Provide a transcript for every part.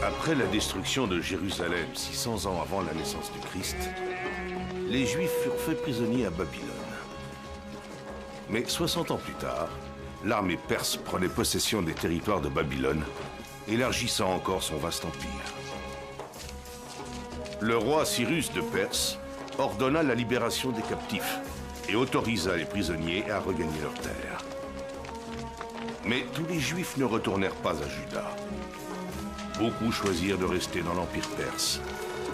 Après la destruction de Jérusalem 600 ans avant la naissance du Christ, les Juifs furent faits prisonniers à Babylone. Mais 60 ans plus tard, l'armée perse prenait possession des territoires de Babylone, élargissant encore son vaste empire. Le roi Cyrus de Perse ordonna la libération des captifs et autorisa les prisonniers à regagner leurs terres. Mais tous les Juifs ne retournèrent pas à Juda. Beaucoup choisirent de rester dans l'Empire perse,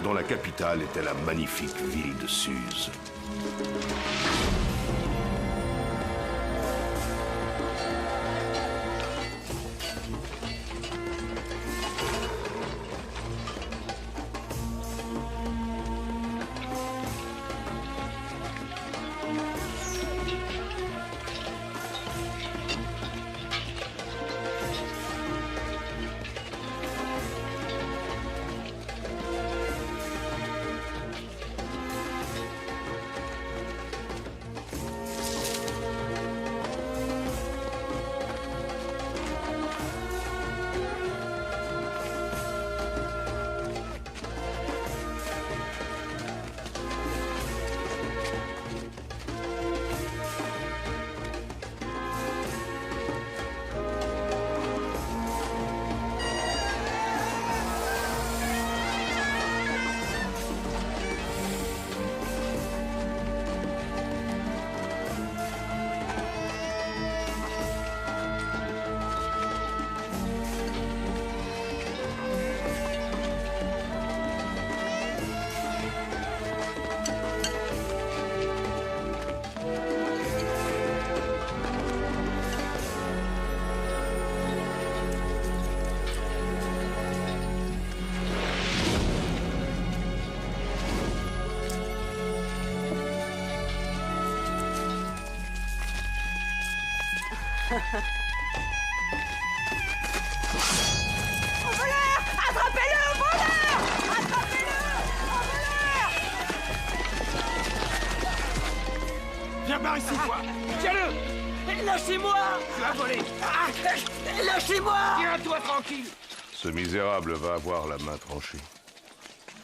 dont la capitale était la magnifique ville de Suse. Au voleur! Attrapez-le, au voleur! Attrapez-le! Au voleur! Viens par ici, toi! Tiens-le! Lâchez-moi! Tu as volé! Lâchez-moi! Tiens-toi tranquille! Ce misérable va avoir la main tranchée.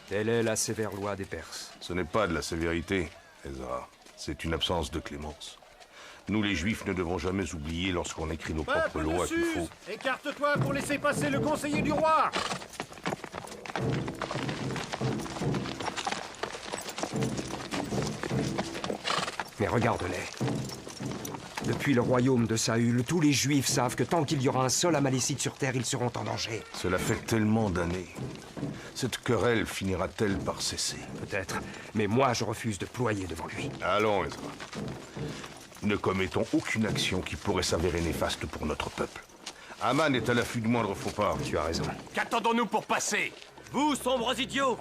Telle est la sévère loi des Perses. Ce n'est pas de la sévérité, Ezra. C'est une absence de clémence. Nous, les Juifs, ne devons jamais oublier lorsqu'on écrit nos propres lois qu'il faut... Écarte-toi pour laisser passer le conseiller du roi! Mais regarde-les. Depuis le royaume de Saül, tous les Juifs savent que tant qu'il y aura un seul Amalécite sur terre, ils seront en danger. Cela fait tellement d'années. Cette querelle finira-t-elle par cesser? Peut-être, mais moi je refuse de ployer devant lui. Allons, Ezra. Ne commettons aucune action qui pourrait s'avérer néfaste pour notre peuple. Aman est à l'affût du moindre faux pas. Tu as raison. Qu'attendons-nous pour passer? Vous, sombres idiots!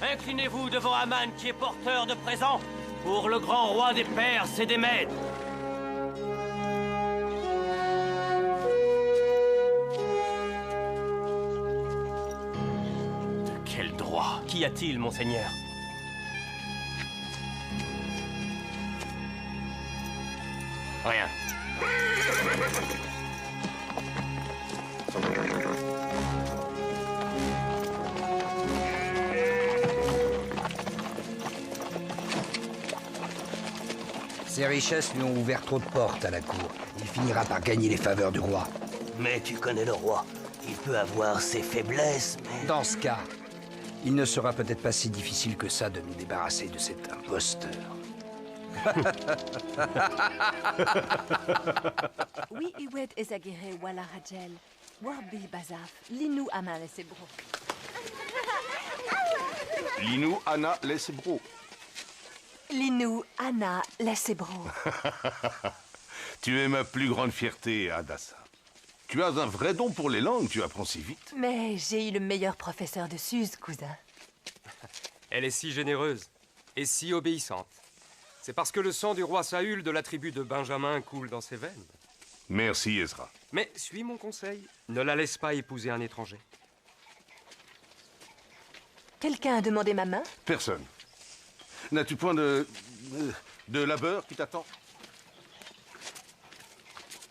Inclinez-vous devant Aman qui est porteur de présents pour le grand roi des Perses et des Mèdes. De quel droit? Qu'y a-t-il, monseigneur? Rien. Ses richesses lui ont ouvert trop de portes à la cour. Il finira par gagner les faveurs du roi. Mais tu connais le roi. Il peut avoir ses faiblesses, mais... Dans ce cas, il ne sera peut-être pas si difficile que ça de nous débarrasser de cet imposteur. Oui, Iwed Ezagere Wala Rajel, Warbi Bazaf, Linou Aman et Sebro. Linou, Anna, Lesebro. Linou Anna Lesebro. Tu es ma plus grande fierté, Hadassah. Tu as un vrai don pour les langues, tu apprends si vite. Mais j'ai eu le meilleur professeur de Suse, cousin. Elle est si généreuse et si obéissante. C'est parce que le sang du roi Saül de la tribu de Benjamin coule dans ses veines. Merci, Ezra. Mais suis mon conseil, ne la laisse pas épouser un étranger. Quelqu'un a demandé ma main? Personne. N'as-tu point de labeur qui t'attend?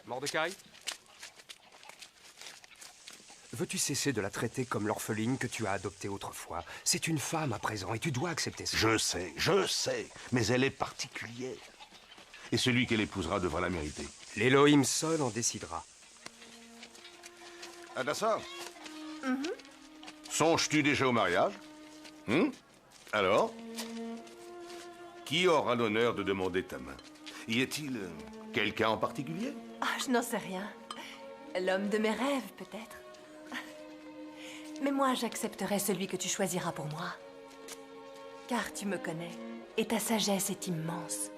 Mordecai? Veux-tu cesser de la traiter comme l'orpheline que tu as adoptée autrefois? C'est une femme à présent et tu dois accepter ça. Je sais, mais elle est particulière. Et celui qu'elle épousera devra la mériter. L'Élohim seul en décidera. Adassa? Songes-tu déjà au mariage? Alors? Qui aura l'honneur de demander ta main? Y a-t-il quelqu'un en particulier? Ah, je n'en sais rien. L'homme de mes rêves, peut-être. Mais moi, j'accepterai celui que tu choisiras pour moi. Car tu me connais, et ta sagesse est immense.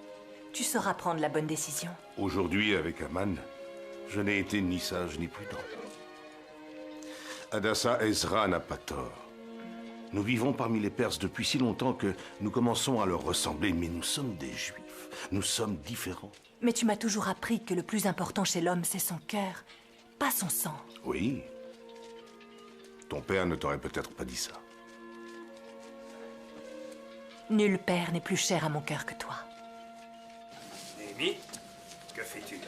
Tu sauras prendre la bonne décision. Aujourd'hui, avec Aman, je n'ai été ni sage ni prudent. Adassa Ezra n'a pas tort. Nous vivons parmi les Perses depuis si longtemps que nous commençons à leur ressembler, mais nous sommes des Juifs. Nous sommes différents. Mais tu m'as toujours appris que le plus important chez l'homme, c'est son cœur, pas son sang. Oui. Ton père ne t'aurait peut-être pas dit ça. Nul père n'est plus cher à mon cœur que toi. Amy, que fais-tu?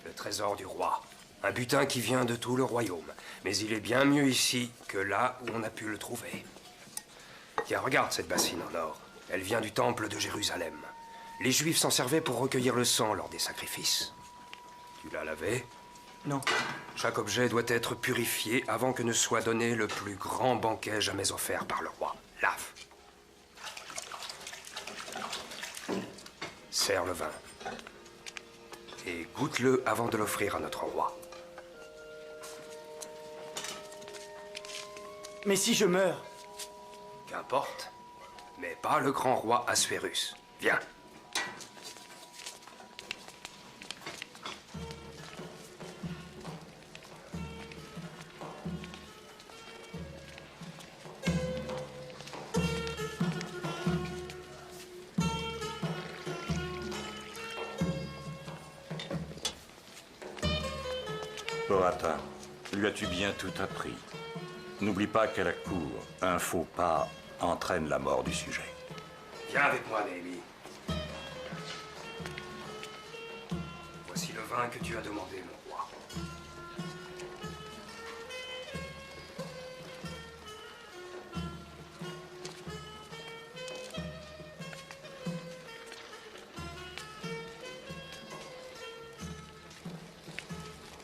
Le trésor du roi. Un butin qui vient de tout le royaume. Mais il est bien mieux ici que là où on a pu le trouver. Tiens, regarde cette bassine en or. Elle vient du temple de Jérusalem. Les Juifs s'en servaient pour recueillir le sang lors des sacrifices. Tu l'as lavé? Non. Chaque objet doit être purifié avant que ne soit donné le plus grand banquet jamais offert par le roi. Lave. Sers le vin. Et goûte-le avant de l'offrir à notre roi. Mais si je meurs? Qu'importe. Mais pas le grand roi Assuérus. Viens. Porata, lui as-tu bien tout appris? N'oublie pas qu'à la cour, un faux pas entraîne la mort du sujet. Viens avec moi, Néhémie. Voici le vin que tu as demandé, mon roi.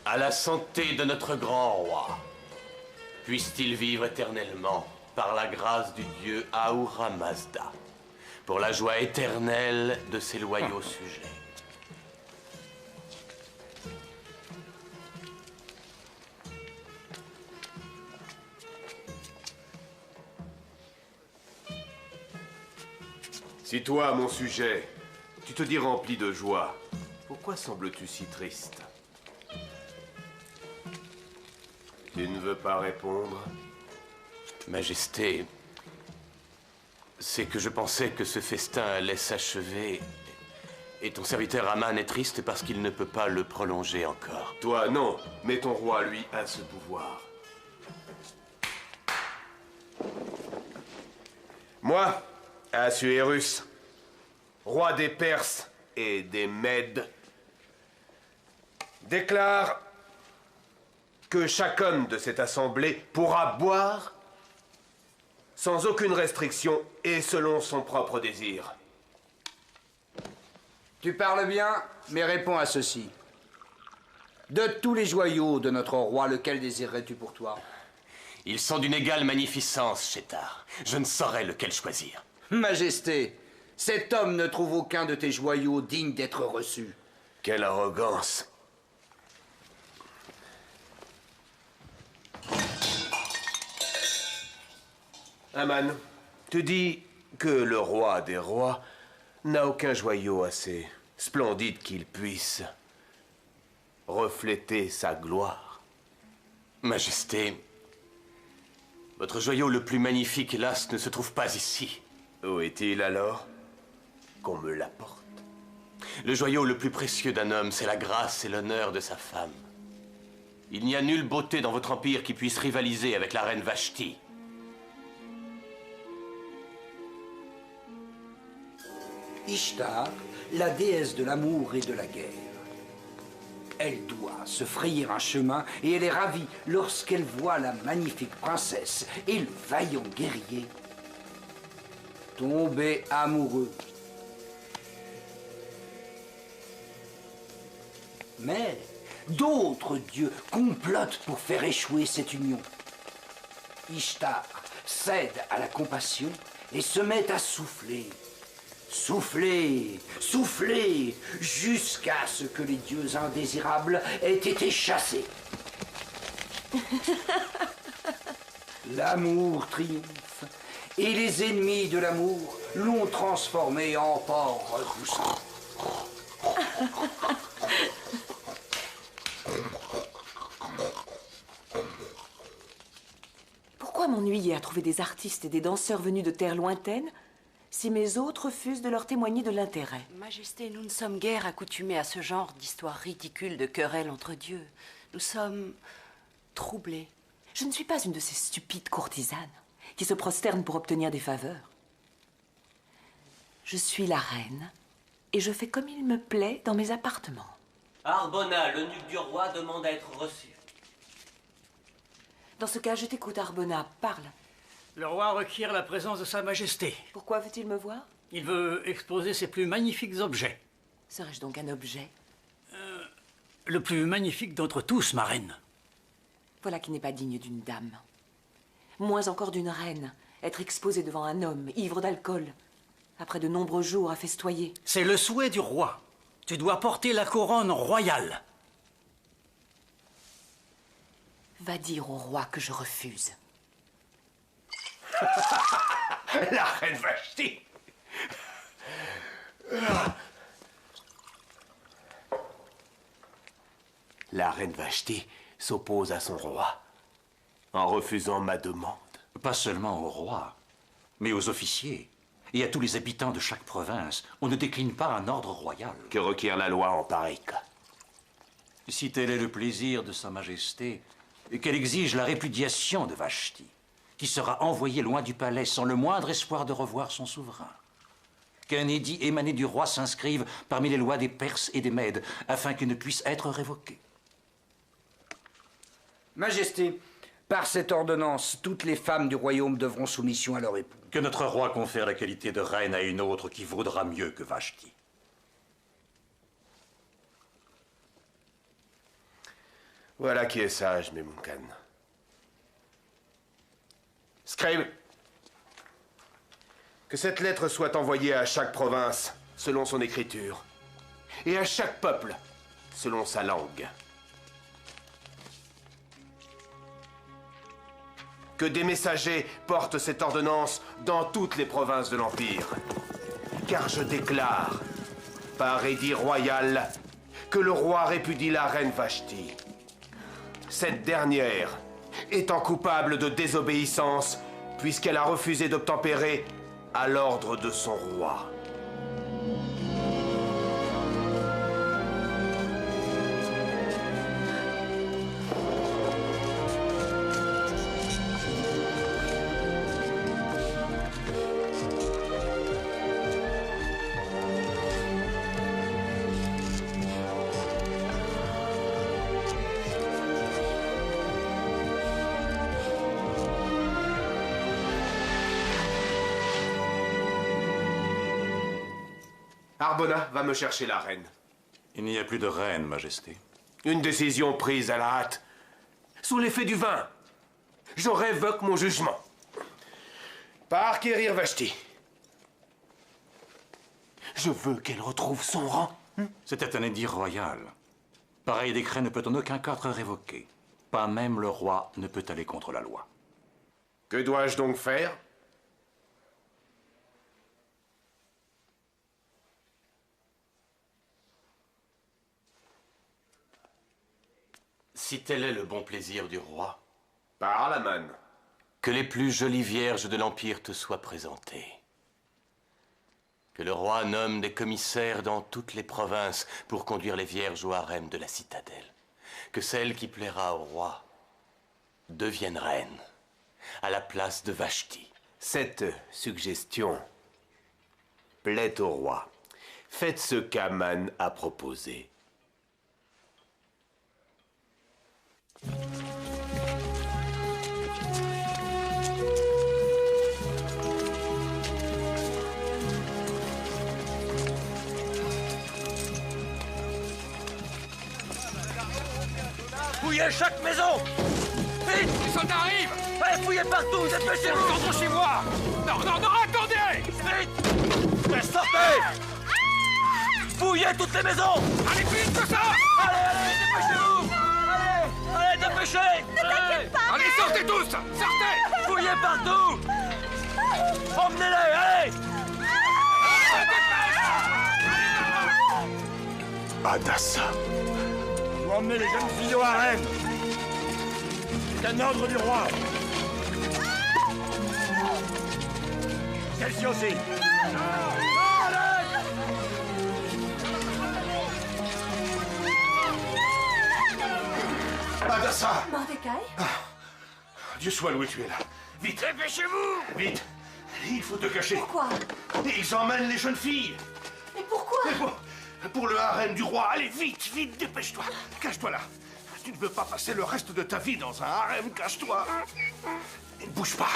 À la santé de notre grand roi. Puisse-t-il vivre éternellement par la grâce du dieu Ahura Mazda, pour la joie éternelle de ses loyaux sujets. Si toi, mon sujet, tu te dis rempli de joie, pourquoi sembles-tu si triste? Tu ne veux pas répondre? Majesté, c'est que je pensais que ce festin allait s'achever, et ton serviteur Aman est triste parce qu'il ne peut pas le prolonger encore. Toi, non, mais ton roi, lui, a ce pouvoir. Moi, Assuérus, roi des Perses et des Mèdes, déclare que chaque homme de cette assemblée pourra boire sans aucune restriction et selon son propre désir. Tu parles bien, mais réponds à ceci. De tous les joyaux de notre roi, lequel désirerais-tu pour toi? Ils sont d'une égale magnificence, Chétar. Je ne saurais lequel choisir. Majesté, cet homme ne trouve aucun de tes joyaux digne d'être reçu. Quelle arrogance! Aman, tu dis que le roi des rois n'a aucun joyau assez splendide qu'il puisse refléter sa gloire. Majesté, votre joyau le plus magnifique, hélas, ne se trouve pas ici. Où est-il alors? Qu'on me l'apporte. Le joyau le plus précieux d'un homme, c'est la grâce et l'honneur de sa femme. Il n'y a nulle beauté dans votre empire qui puisse rivaliser avec la reine Vashti. Ishtar, la déesse de l'amour et de la guerre. Elle doit se frayer un chemin et elle est ravie lorsqu'elle voit la magnifique princesse et le vaillant guerrier tomber amoureux. Mais d'autres dieux complotent pour faire échouer cette union. Ishtar cède à la compassion et se met à souffler. Souffler, souffler, jusqu'à ce que les dieux indésirables aient été chassés. L'amour triomphe, et les ennemis de l'amour l'ont transformé en porc repoussant. Pourquoi m'ennuyer à trouver des artistes et des danseurs venus de terres lointaines si mes hôtes refusent de leur témoigner de l'intérêt? Majesté, nous ne sommes guère accoutumés à ce genre d'histoires ridicules de querelles entre dieux. Nous sommes troublés. Je ne suis pas une de ces stupides courtisanes qui se prosternent pour obtenir des faveurs. Je suis la reine et je fais comme il me plaît dans mes appartements. Arbona, l'eunuque du roi, demande à être reçu. Dans ce cas, je t'écoute, Arbona. Parle. Le roi requiert la présence de Sa Majesté. Pourquoi veut-il me voir? Il veut exposer ses plus magnifiques objets. Serais-je donc un objet? Le plus magnifique d'entre tous, ma reine. Voilà qui n'est pas digne d'une dame. Moins encore d'une reine. Être exposée devant un homme, ivre d'alcool, après de nombreux jours à festoyer. C'est le souhait du roi. Tu dois porter la couronne royale. Va dire au roi que je refuse. La reine Vashti. La reine Vashti s'oppose à son roi en refusant ma demande. Pas seulement au roi, mais aux officiers et à tous les habitants de chaque province. On ne décline pas un ordre royal. Que requiert la loi en pareil cas? Si tel est le plaisir de Sa Majesté, qu'elle exige la répudiation de Vashti, qui sera envoyé loin du palais sans le moindre espoir de revoir son souverain. Qu'un édit émané du roi s'inscrive parmi les lois des Perses et des Mèdes, afin qu'il ne puisse être révoqué. Majesté, par cette ordonnance, toutes les femmes du royaume devront soumission à leur époux. Que notre roi confère la qualité de reine à une autre qui vaudra mieux que Vashti. Voilà qui est sage, Memuncan. Scribe, que cette lettre soit envoyée à chaque province selon son écriture, et à chaque peuple selon sa langue. Que des messagers portent cette ordonnance dans toutes les provinces de l'Empire. Car je déclare, par édit royal, que le roi répudie la reine Vashti. Cette dernière étant coupable de désobéissance, puisqu'elle a refusé d'obtempérer à l'ordre de son roi. Arbona va me chercher la reine. Il n'y a plus de reine, Majesté. Une décision prise à la hâte, sous l'effet du vin. Je révoque mon jugement. Par Kérir Vashti. Je veux qu'elle retrouve son rang. C'était un édit royal. Pareil décret ne peut en aucun cas être révoqué. Pas même le roi ne peut aller contre la loi. Que dois-je donc faire? Si tel est le bon plaisir du roi, Parle, Aman. que les plus jolies vierges de l'Empire te soient présentées. Que le roi nomme des commissaires dans toutes les provinces pour conduire les vierges au harem de la citadelle. Que celle qui plaira au roi devienne reine, à la place de Vashti. Cette suggestion plaît au roi. Faites ce qu'Aman a proposé. Fouillez chaque maison! Vite! Les soldats arrivent! Allez, fouillez partout, dépêchez-vous! Rentrons chez moi! Non, non, non, attendez! Vite! Sortez! Fouillez toutes les maisons! Allez, vite, que ça! Allez, dépêchez-vous! Allez, dépêchez! Ne t'inquiète pas! Allez, sortez tous! Sortez! Fouillez partout! Emmenez-les, allez! Hadassah. Vous emmenez les jeunes filles au harem. C'est un ordre du roi. Celle-ci aussi. Hadassah. Mordecai? Dieu soit loué, tu es là. Vite. Dépêchez-vous! Vite. Il faut te cacher. Pourquoi? Ils emmènent les jeunes filles. Mais pourquoi? Pour le harem du roi. Allez, vite, vite, dépêche-toi. Cache-toi là. Tu ne veux pas passer le reste de ta vie dans un harem. Cache-toi. Ne bouge pas.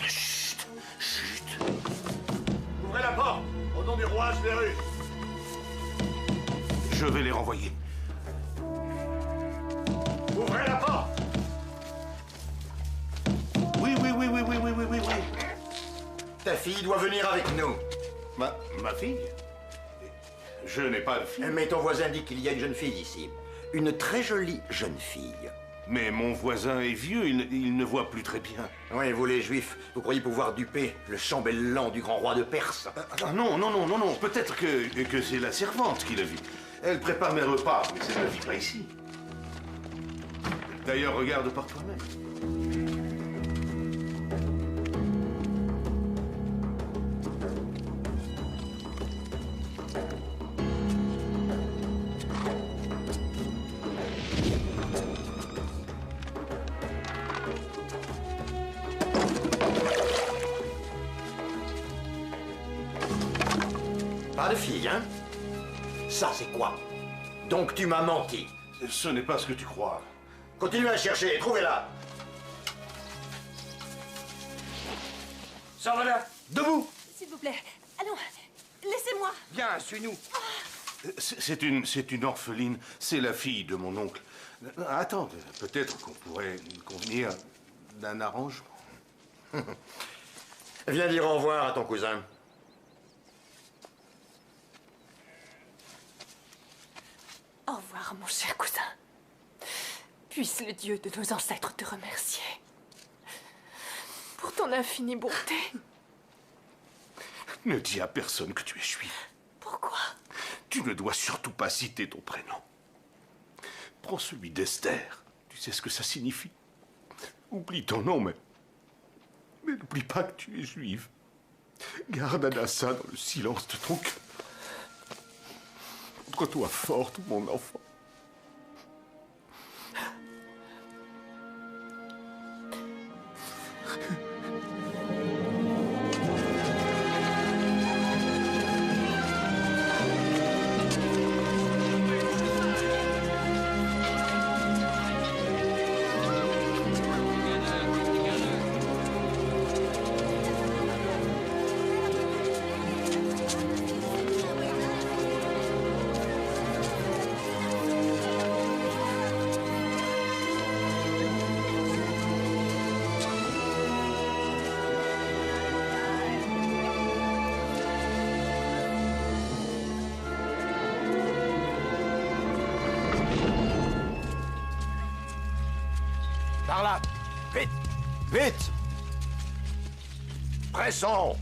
Chut, chut. Ouvrez la porte. Au nom du roi, je verrai. Je vais les renvoyer. Ouvrez la porte. Oui. Ta fille doit venir avec nous. Ma fille? Je n'ai pas de fille. Mais ton voisin dit qu'il y a une jeune fille ici. Une très jolie jeune fille. Mais mon voisin est vieux, il ne voit plus très bien. Oui, vous les Juifs, vous croyez pouvoir duper le chambellan du grand roi de Perse? Non. Peut-être que c'est la servante qui l'a vue. Elle prépare mes repas, mais ça ne vit pas ici. D'ailleurs, regarde par toi-même. Pas de fille, hein? Ça, c'est quoi? Donc tu m'as menti. Ce n'est pas ce que tu crois. Continuez à chercher, trouvez-la. Sors-la. Debout. S'il vous plaît. Allons, laissez-moi. Viens, suis-nous. C'est une orpheline. C'est la fille de mon oncle. Attends, peut-être qu'on pourrait convenir d'un arrangement. Viens dire au revoir à ton cousin. Au revoir, mon cher cousin. Puisse le Dieu de nos ancêtres te remercier pour ton infinie bonté. Ne dis à personne que tu es juif. Pourquoi? Tu ne dois surtout pas citer ton prénom. Prends celui d'Esther. Tu sais ce que ça signifie. Oublie ton nom, mais n'oublie pas que tu es juive. Garde Hadassah dans le silence de ton cœur. Montre-toi forte, mon enfant. Par là. Vite. Vite. Pressons.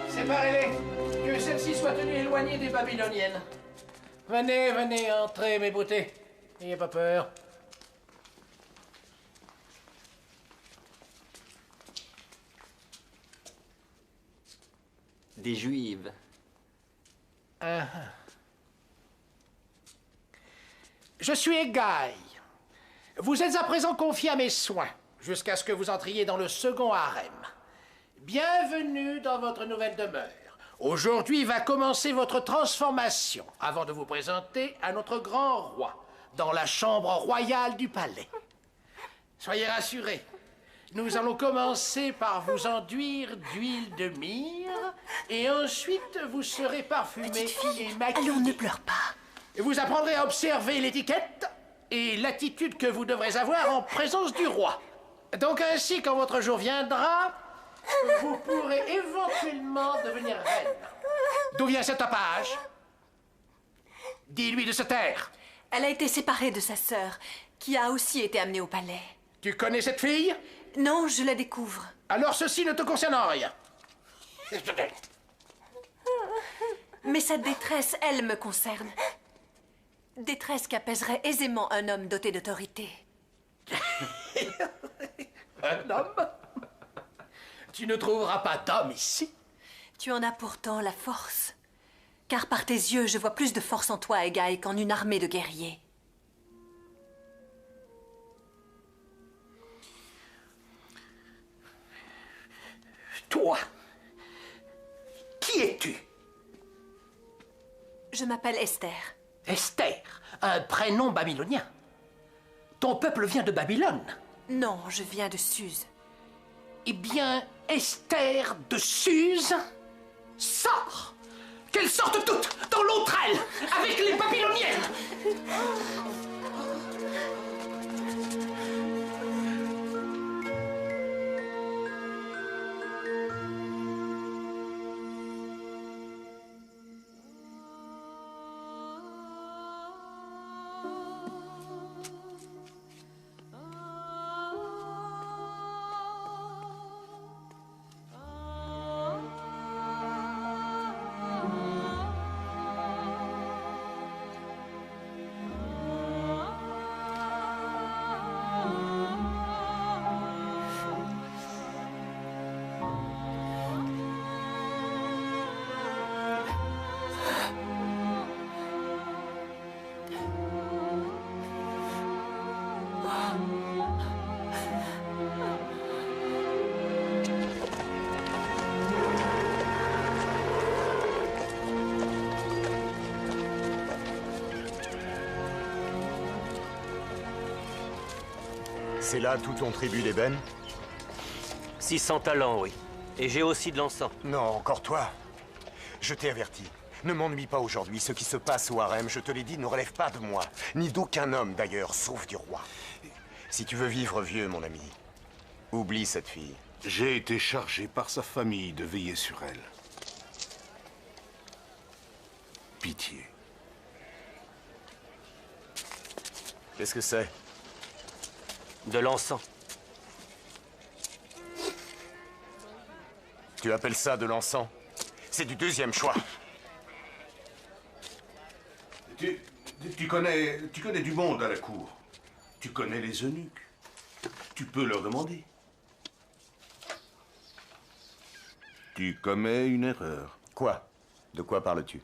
Séparez-les. Que celles-ci soient tenues éloignées des Babyloniennes. Venez, venez, entrez, mes beautés. N'ayez pas peur. Des Juives. Je suis Égaï. Vous êtes à présent confiés à mes soins, jusqu'à ce que vous entriez dans le second harem. Bienvenue dans votre nouvelle demeure. Aujourd'hui va commencer votre transformation, avant de vous présenter à notre grand roi, dans la chambre royale du palais. Soyez rassurés, nous allons commencer par vous enduire d'huile de myrrhe, et ensuite vous serez parfumé et maquillé. Allons, ne pleure pas. Vous apprendrez à observer l'étiquette et l'attitude que vous devrez avoir en présence du roi. Donc ainsi, quand votre jour viendra, vous pourrez éventuellement devenir reine. D'où vient cette tapage? Dis-lui de se taire. Elle a été séparée de sa sœur, qui a aussi été amenée au palais. Tu connais cette fille? Non, je la découvre. Alors ceci ne te concerne en rien. Mais sa détresse, elle, me concerne. Détresse qu'apaiserait aisément un homme doté d'autorité. Un homme? Tu ne trouveras pas d'homme ici. Tu en as pourtant la force. Car par tes yeux, je vois plus de force en toi, Égaï, qu'en une armée de guerriers. Toi, qui es-tu? Je m'appelle Esther. Esther, un prénom babylonien. Ton peuple vient de Babylone. Non, je viens de Suse. Eh bien, Esther de Suse, sors! Qu'elles sortent toutes dans l'autre aile, avec les Babyloniennes! C'est là tout ton tribut d'ébène? 600 talents, oui. Et j'ai aussi de l'encens. Non, encore toi. Je t'ai averti. Ne m'ennuie pas aujourd'hui. Ce qui se passe au harem, je te l'ai dit, ne relève pas de moi. Ni d'aucun homme, d'ailleurs, sauf du roi. Si tu veux vivre vieux, mon ami, oublie cette fille. J'ai été chargé par sa famille de veiller sur elle. Pitié. Qu'est-ce que c'est? De l'encens. Tu appelles ça de l'encens? C'est du deuxième choix. Tu connais du monde à la cour. Tu connais les eunuques. Tu peux leur demander. Tu commets une erreur. Quoi? De quoi parles-tu?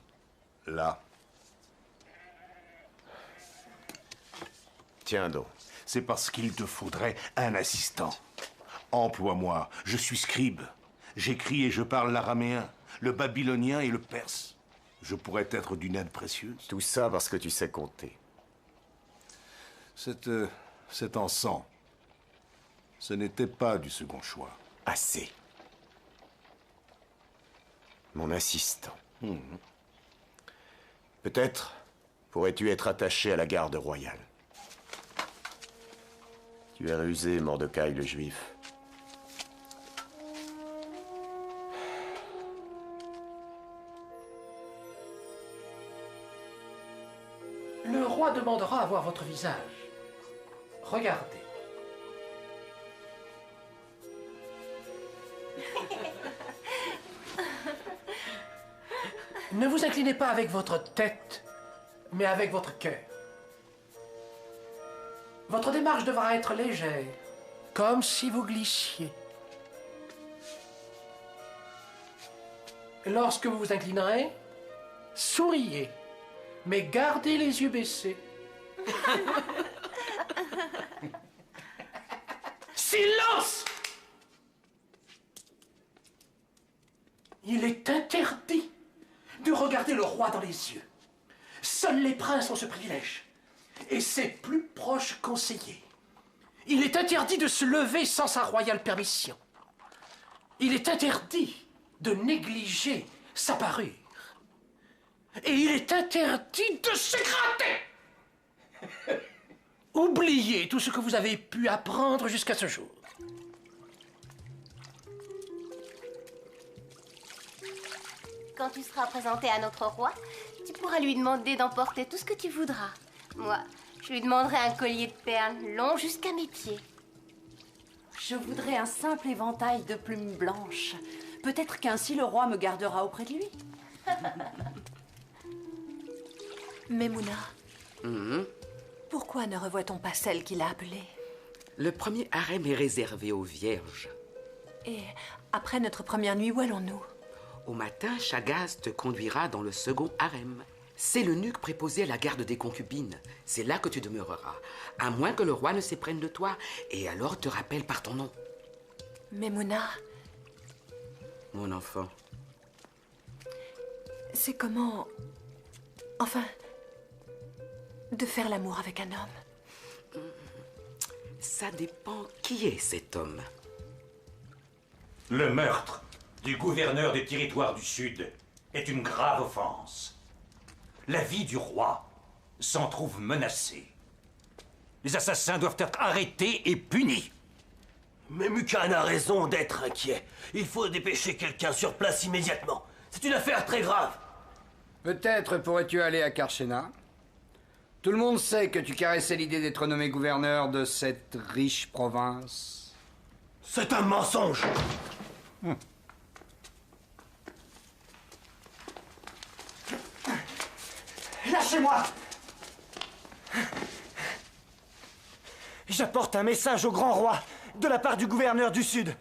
Là. Tiens donc. C'est parce qu'il te faudrait un assistant. Emploie-moi, je suis scribe. J'écris et je parle l'araméen, le babylonien et le perse. Je pourrais être d'une aide précieuse. Tout ça parce que tu sais compter. Cet encens, ce n'était pas du second choix. Assez. Mon assistant. Peut-être pourrais-tu être attaché à la garde royale. Tu es rusé, Mordecai le Juif. Le roi demandera à voir votre visage. Regardez. Ne vous inclinez pas avec votre tête mais avec votre cœur. Votre démarche devra être légère, comme si vous glissiez. Lorsque vous vous inclinerez, souriez, mais gardez les yeux baissés. Silence! Il est interdit de regarder le roi dans les yeux. Seuls les princes ont ce privilège, et ses plus proches conseillers. Il est interdit de se lever sans sa royale permission. Il est interdit de négliger sa parure. Et il est interdit de se gratter. Oubliez tout ce que vous avez pu apprendre jusqu'à ce jour. Quand tu seras présenté à notre roi, tu pourras lui demander d'emporter tout ce que tu voudras. Moi, je lui demanderai un collier de perles long jusqu'à mes pieds. Je voudrais un simple éventail de plumes blanches. Peut-être qu'ainsi le roi me gardera auprès de lui. Mais Mouna, pourquoi ne revoit-on pas celle qui l'a appelée? Le premier harem est réservé aux vierges. Et après notre première nuit, où allons-nous? Au matin, Chagaz te conduira dans le second harem. C'est l'eunuque préposé à la garde des concubines. C'est là que tu demeureras, à moins que le roi ne s'éprenne de toi, et alors te rappelle par ton nom. Mais Mouna, Mon enfant. c'est comment... Enfin... de faire l'amour avec un homme. Ça dépend qui est cet homme. Le meurtre du gouverneur des territoires du Sud est une grave offense. La vie du roi s'en trouve menacée. Les assassins doivent être arrêtés et punis. Mais Mukan a raison d'être inquiet. Il faut dépêcher quelqu'un sur place immédiatement. C'est une affaire très grave. Peut-être pourrais-tu aller à Karshena. Tout le monde sait que tu caressais l'idée d'être nommé gouverneur de cette riche province. C'est un mensonge. Lâchez-moi! J'apporte un message au grand roi, de la part du gouverneur du Sud.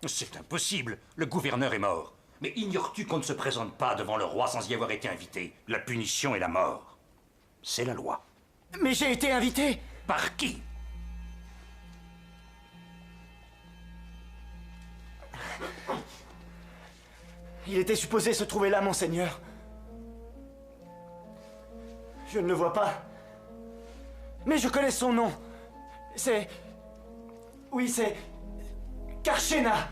C'est impossible. Le gouverneur est mort. Mais ignores-tu qu'on ne se présente pas devant le roi sans y avoir été invité? La punition est la mort. C'est la loi. Mais j'ai été invité. Par qui? Il était supposé se trouver là, monseigneur. Je ne le vois pas. Mais je connais son nom. C'est... Oui, c'est... Karshena.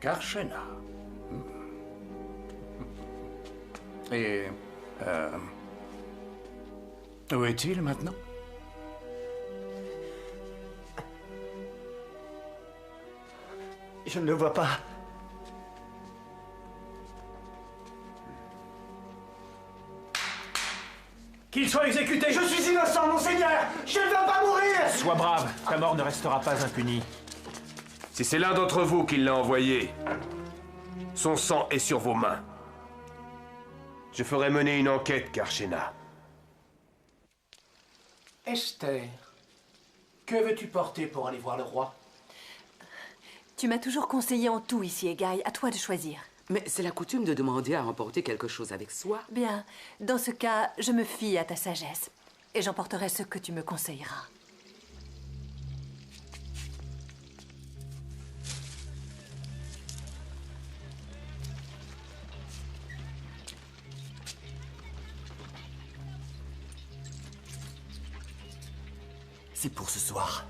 Karshena. Et... où est-il maintenant? Je ne le vois pas. Qu'il soit exécuté. Je suis innocent, monseigneur. Je ne veux pas mourir. Sois brave, ta mort ne restera pas impunie. Si c'est l'un d'entre vous qui l'a envoyé, son sang est sur vos mains. Je ferai mener une enquête, Karshena. Esther, que veux-tu porter pour aller voir le roi? Tu m'as toujours conseillé en tout ici, Egaï. À toi de choisir. Mais c'est la coutume de demander à emporter quelque chose avec soi. Bien. Dans ce cas, je me fie à ta sagesse. Et j'emporterai ce que tu me conseilleras. C'est pour ce soir.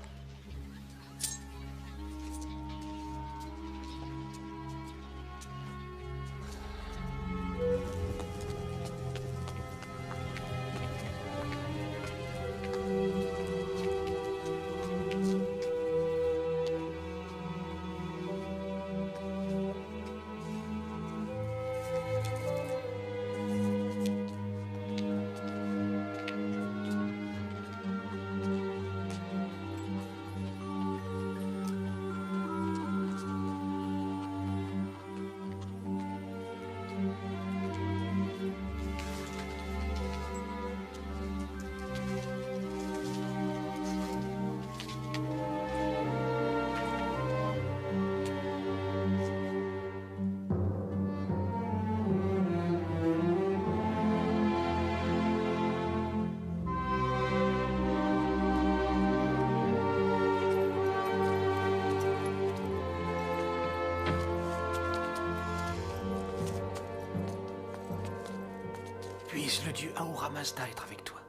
Puisse le dieu Ahura Mazda être avec toi.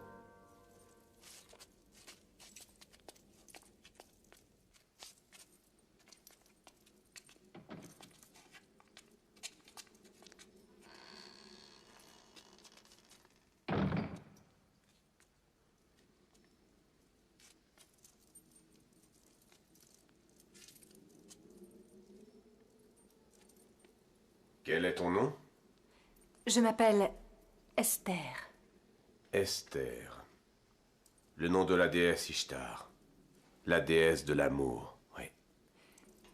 Quel est ton nom? Je m'appelle Esther. Esther. Le nom de la déesse Ishtar. La déesse de l'amour, oui.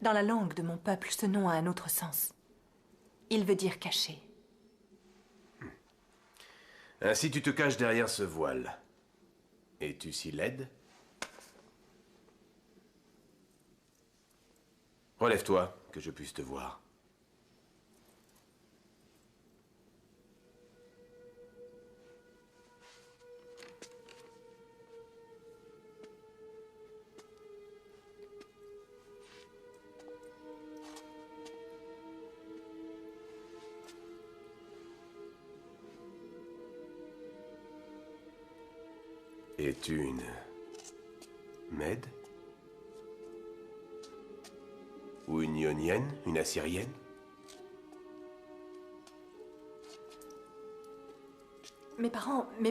Dans la langue de mon peuple, ce nom a un autre sens. Il veut dire caché. Ainsi tu te caches derrière ce voile. Es-tu si laide? Relève-toi, que je puisse te voir. Es-tu une Mède? Ou une Ionienne, une Assyrienne? Mes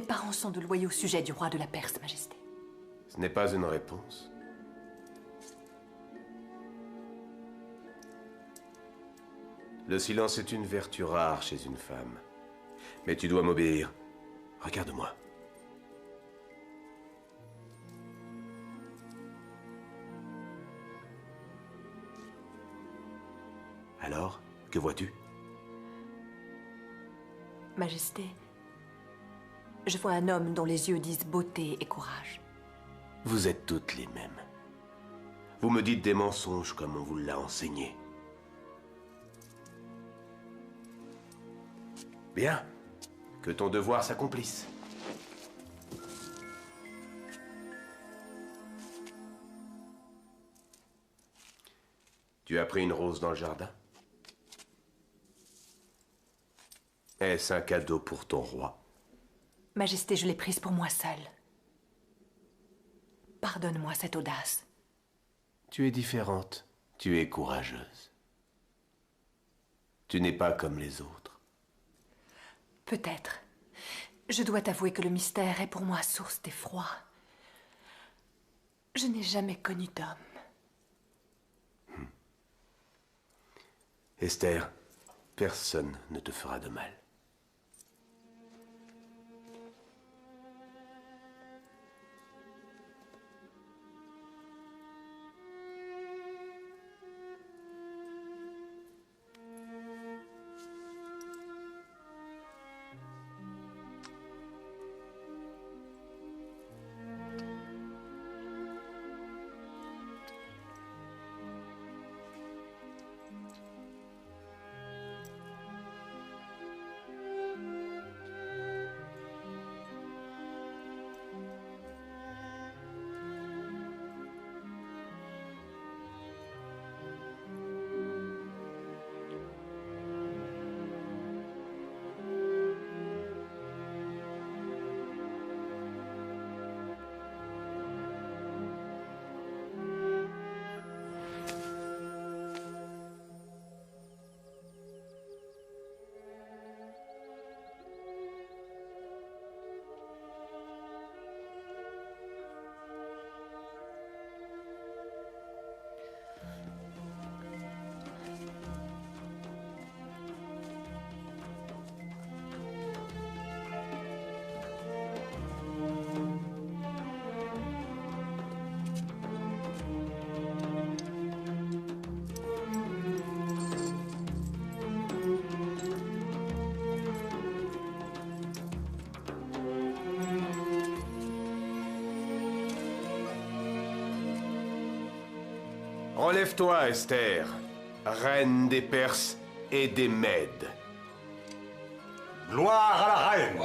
parents sont de loyaux sujets du roi de la Perse, Majesté. Ce n'est pas une réponse. Le silence est une vertu rare chez une femme. Mais tu dois m'obéir. Regarde-moi. Alors, que vois-tu? Majesté, je vois un homme dont les yeux disent beauté et courage. Vous êtes toutes les mêmes. Vous me dites des mensonges comme on vous l'a enseigné. Bien, que ton devoir s'accomplisse. Tu as pris une rose dans le jardin? Est-ce un cadeau pour ton roi? Majesté, je l'ai prise pour moi seule. Pardonne-moi cette audace. Tu es différente. Tu es courageuse. Tu n'es pas comme les autres. Peut-être. Je dois t'avouer que le mystère est pour moi source d'effroi. Je n'ai jamais connu d'homme. Esther, personne ne te fera de mal. Relève-toi, Esther, reine des Perses et des Mèdes. Gloire à la reine!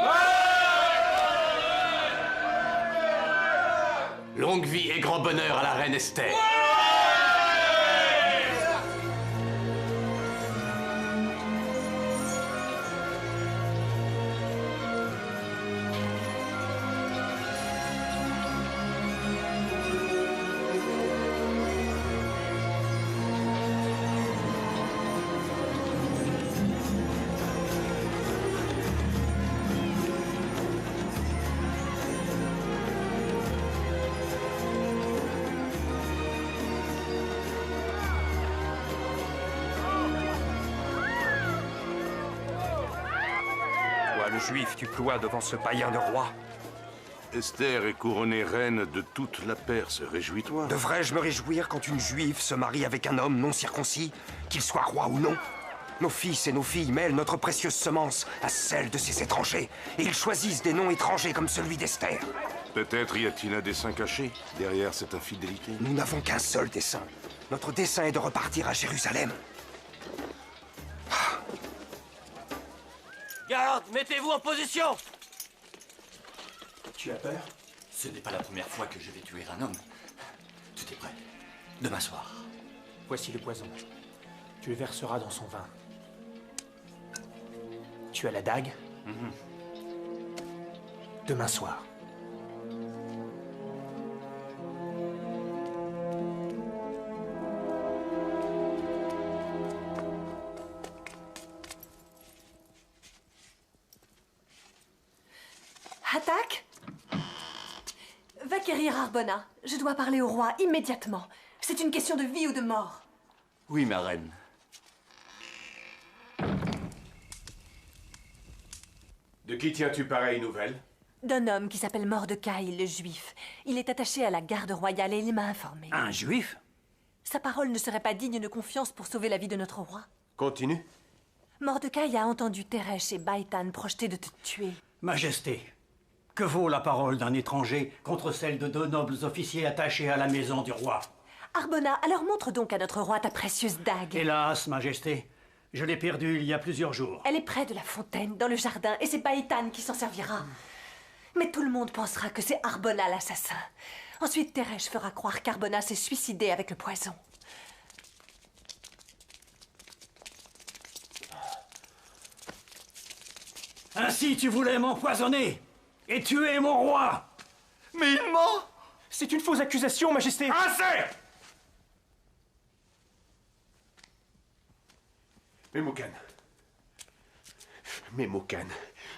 Longue vie et grand bonheur à la reine Esther. juif tu ploies devant ce païen de roi? Esther est couronnée reine de toute la Perse, réjouis-toi. Devrais-je me réjouir quand une juive se marie avec un homme non circoncis, qu'il soit roi ou non? Nos fils et nos filles mêlent notre précieuse semence à celle de ces étrangers, et ils choisissent des noms étrangers comme celui d'Esther. Peut-être y a-t-il un dessein caché derrière cette infidélité? Nous n'avons qu'un seul dessein. Notre dessein est de repartir à Jérusalem. Garde, mettez-vous en position! Tu as peur? Ce n'est pas la première fois que je vais tuer un homme. Tout est prêt. Demain soir. Voici le poison. Tu le verseras dans son vin. Tu as la dague? Demain soir. Hatak? Va quérir Arbona. Je dois parler au roi immédiatement. C'est une question de vie ou de mort. Oui, ma reine. De qui tiens-tu pareille nouvelle? D'un homme qui s'appelle Mordecai, le juif. Il est attaché à la garde royale et il m'a informé. Un juif? Sa parole ne serait pas digne de confiance pour sauver la vie de notre roi. Continue. Mordecai a entendu Teresh et Baïtan projeter de te tuer. Majesté, que vaut la parole d'un étranger contre celle de deux nobles officiers attachés à la maison du roi? Arbona, alors montre donc à notre roi ta précieuse dague. Hélas, Majesté, je l'ai perdue il y a plusieurs jours. Elle est près de la fontaine, dans le jardin, et c'est Baïtan qui s'en servira. Mais tout le monde pensera que c'est Arbona l'assassin. Ensuite, Teresh fera croire qu'Arbona s'est suicidé avec le poison. Ainsi tu voulais m'empoisonner et tuer mon roi? Mais il ment! C'est une fausse accusation, Majesté! Assez! Memucan,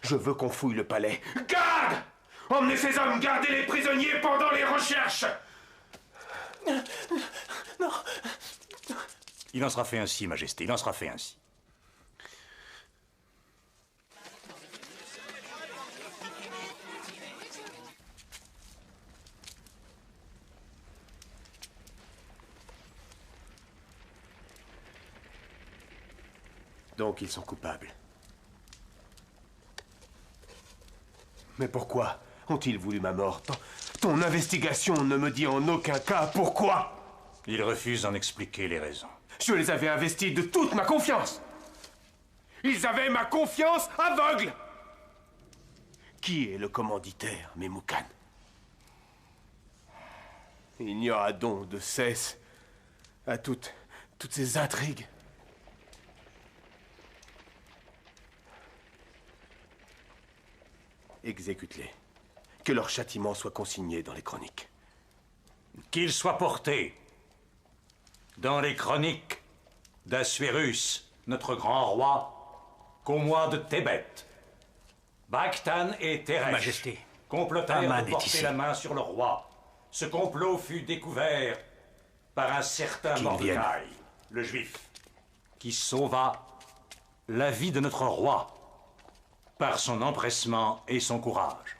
je veux qu'on fouille le palais. Garde! Emmenez ces hommes, gardez les prisonniers pendant les recherches! Non! Il en sera fait ainsi, Majesté, il en sera fait ainsi. Donc ils sont coupables. Mais pourquoi ont-ils voulu ma mort? Ton investigation ne me dit en aucun cas pourquoi. Ils refusent d'en expliquer les raisons. Je les avais investis de toute ma confiance. Ils avaient ma confiance aveugle. Qui est le commanditaire, Memucan? Il n'y aura donc de cesse à toutes ces intrigues. Exécute-les. Que leur châtiment soit consigné dans les chroniques. Qu'il soit porté dans les chroniques d'Assuérus, notre grand roi, qu'au mois de Thébet, Bakhtan et Teresh Majesté, complotèrent Aman de est porter ici. la main sur le roi. Ce complot fut découvert par un certain Qu'il Mordecai, vienne. le juif, qui sauva la vie de notre roi par son empressement et son courage.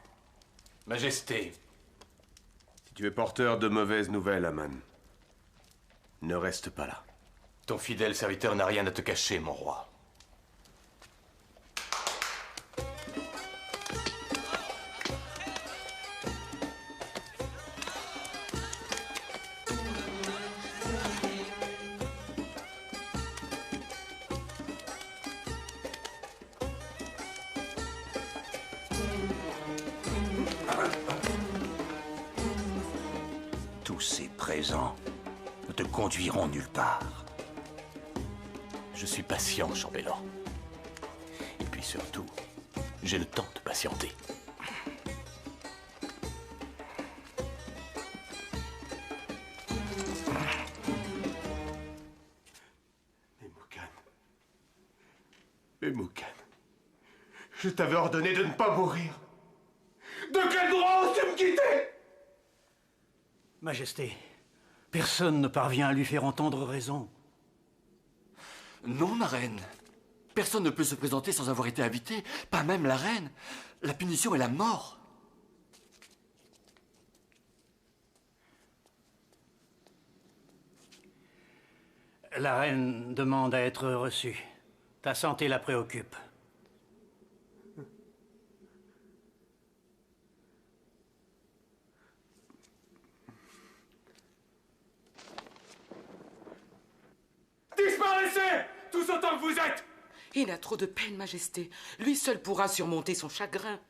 Majesté. Si tu es porteur de mauvaises nouvelles, Aman, ne reste pas là. Ton fidèle serviteur n'a rien à te cacher, mon roi. Tous ces présents ne te conduiront nulle part. Je suis patient, chambellan. Et puis surtout, j'ai le temps de patienter. Memucan, je t'avais ordonné de ne pas mourir. De quel droit oses-tu me quitter? Majesté, personne ne parvient à lui faire entendre raison. Non, ma reine. Personne ne peut se présenter sans avoir été invité, pas même la reine. La punition est la mort. La reine demande à être reçue. Ta santé la préoccupe. Disparaissez! Tous autant que vous êtes! Il a trop de peine, Majesté. Lui seul pourra surmonter son chagrin.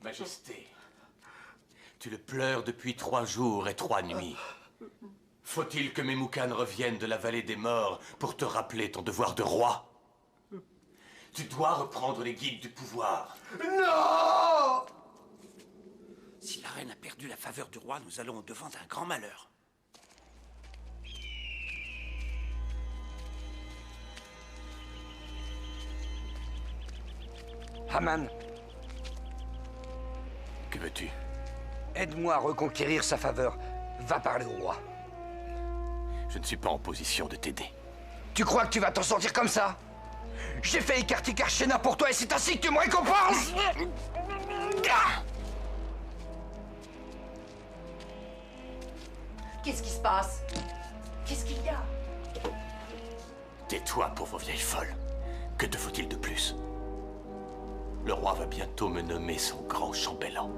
Majesté, tu le pleures depuis 3 jours et 3 nuits. Faut-il que Memucan revienne de la vallée des morts pour te rappeler ton devoir de roi? Tu dois reprendre les guides du pouvoir. Non! Si la reine a perdu la faveur du roi, nous allons au-devant d'un grand malheur. Haman, Que veux-tu? aide-moi à reconquérir sa faveur. Va parler au roi. Je ne suis pas en position de t'aider. Tu crois que tu vas t'en sortir comme ça? J'ai fait écarter Karshena pour toi et c'est ainsi que tu me récompenses! Qu'est-ce qui se passe? Qu'est-ce qu'il y a? Tais-toi, pauvre vieille folle. Que te faut-il de plus? Le roi va bientôt me nommer son grand chambellan.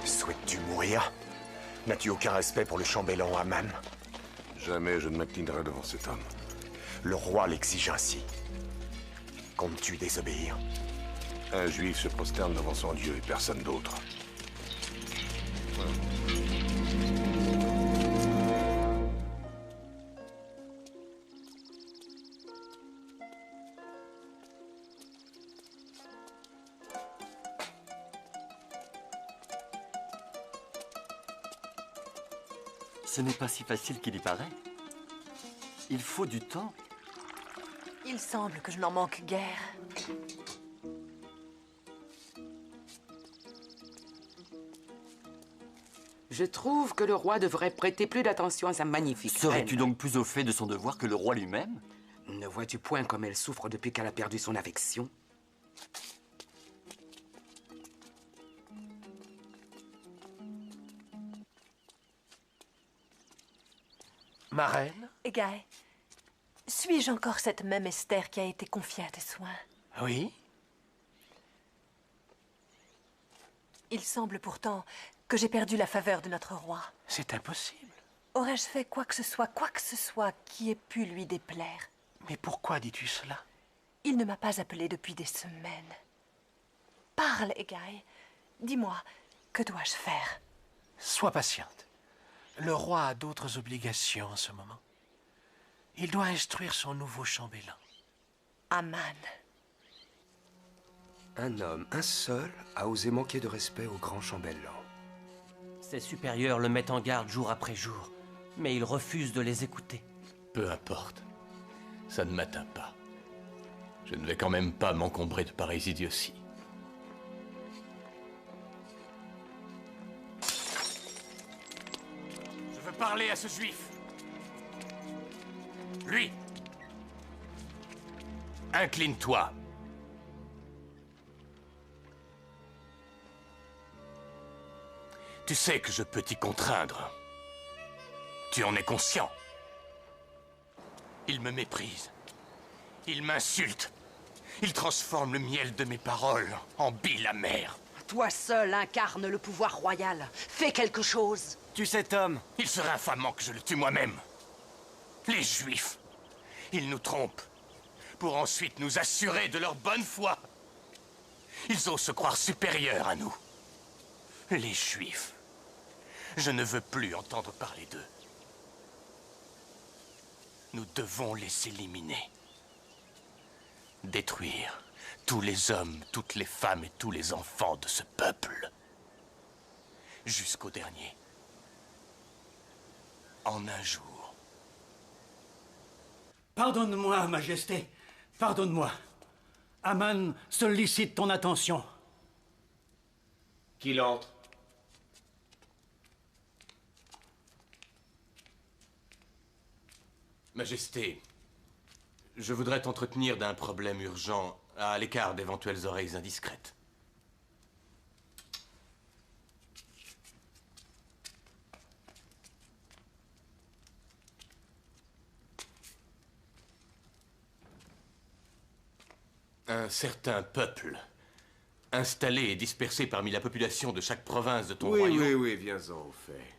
Souhaites-tu mourir? N'as-tu aucun respect pour le chambellan Haman? Jamais je ne m'inclinerai devant cet homme. Le roi l'exige ainsi. Comptes-tu désobéir? Un juif se prosterne devant son Dieu et personne d'autre. Ce n'est pas si facile qu'il y paraît. Il faut du temps. Il semble que je n'en manque guère. Je trouve que le roi devrait prêter plus d'attention à sa magnifique Serais-tu reine. donc plus au fait de son devoir que le roi lui-même? Ne vois-tu point comme elle souffre depuis qu'elle a perdu son affection? Ma reine? Egae, suis-je encore cette même Esther qui a été confiée à tes soins? Oui? Il semble pourtant que j'ai perdu la faveur de notre roi. C'est impossible. Aurais-je fait quoi que ce soit qui ait pu lui déplaire? Mais pourquoi dis-tu cela? Il ne m'a pas appelé depuis des semaines. Parle, Egae. Dis-moi, que dois-je faire? Sois patiente. Le roi a d'autres obligations en ce moment. Il doit instruire son nouveau chambellan. Haman. Un homme, un seul, a osé manquer de respect au grand chambellan. Ses supérieurs le mettent en garde jour après jour, mais il refuse de les écouter. Peu importe. Ça ne m'atteint pas. Je ne vais quand même pas m'encombrer de pareilles idioties. Je veux parler à ce juif. Lui. Incline-toi. Tu sais que je peux t'y contraindre. Tu en es conscient. Il me méprise. Il m'insulte. Il transforme le miel de mes paroles en bile amère. Toi seul incarne le pouvoir royal. Fais quelque chose. Tu cet homme. Il serait infamant que je le tue moi-même. Les Juifs, ils nous trompent pour ensuite nous assurer de leur bonne foi. Ils osent se croire supérieurs à nous. Les Juifs. Je ne veux plus entendre parler d'eux. Nous devons les éliminer. Détruire tous les hommes, toutes les femmes et tous les enfants de ce peuple. Jusqu'au dernier. En un jour. Pardonne-moi, Majesté. Pardonne-moi. Aman sollicite ton attention. Qu'il entre. Majesté, je voudrais t'entretenir d'un problème urgent à l'écart d'éventuelles oreilles indiscrètes. Un certain peuple, installé et dispersé parmi la population de chaque province de ton royaume... Oui, viens-en au fait.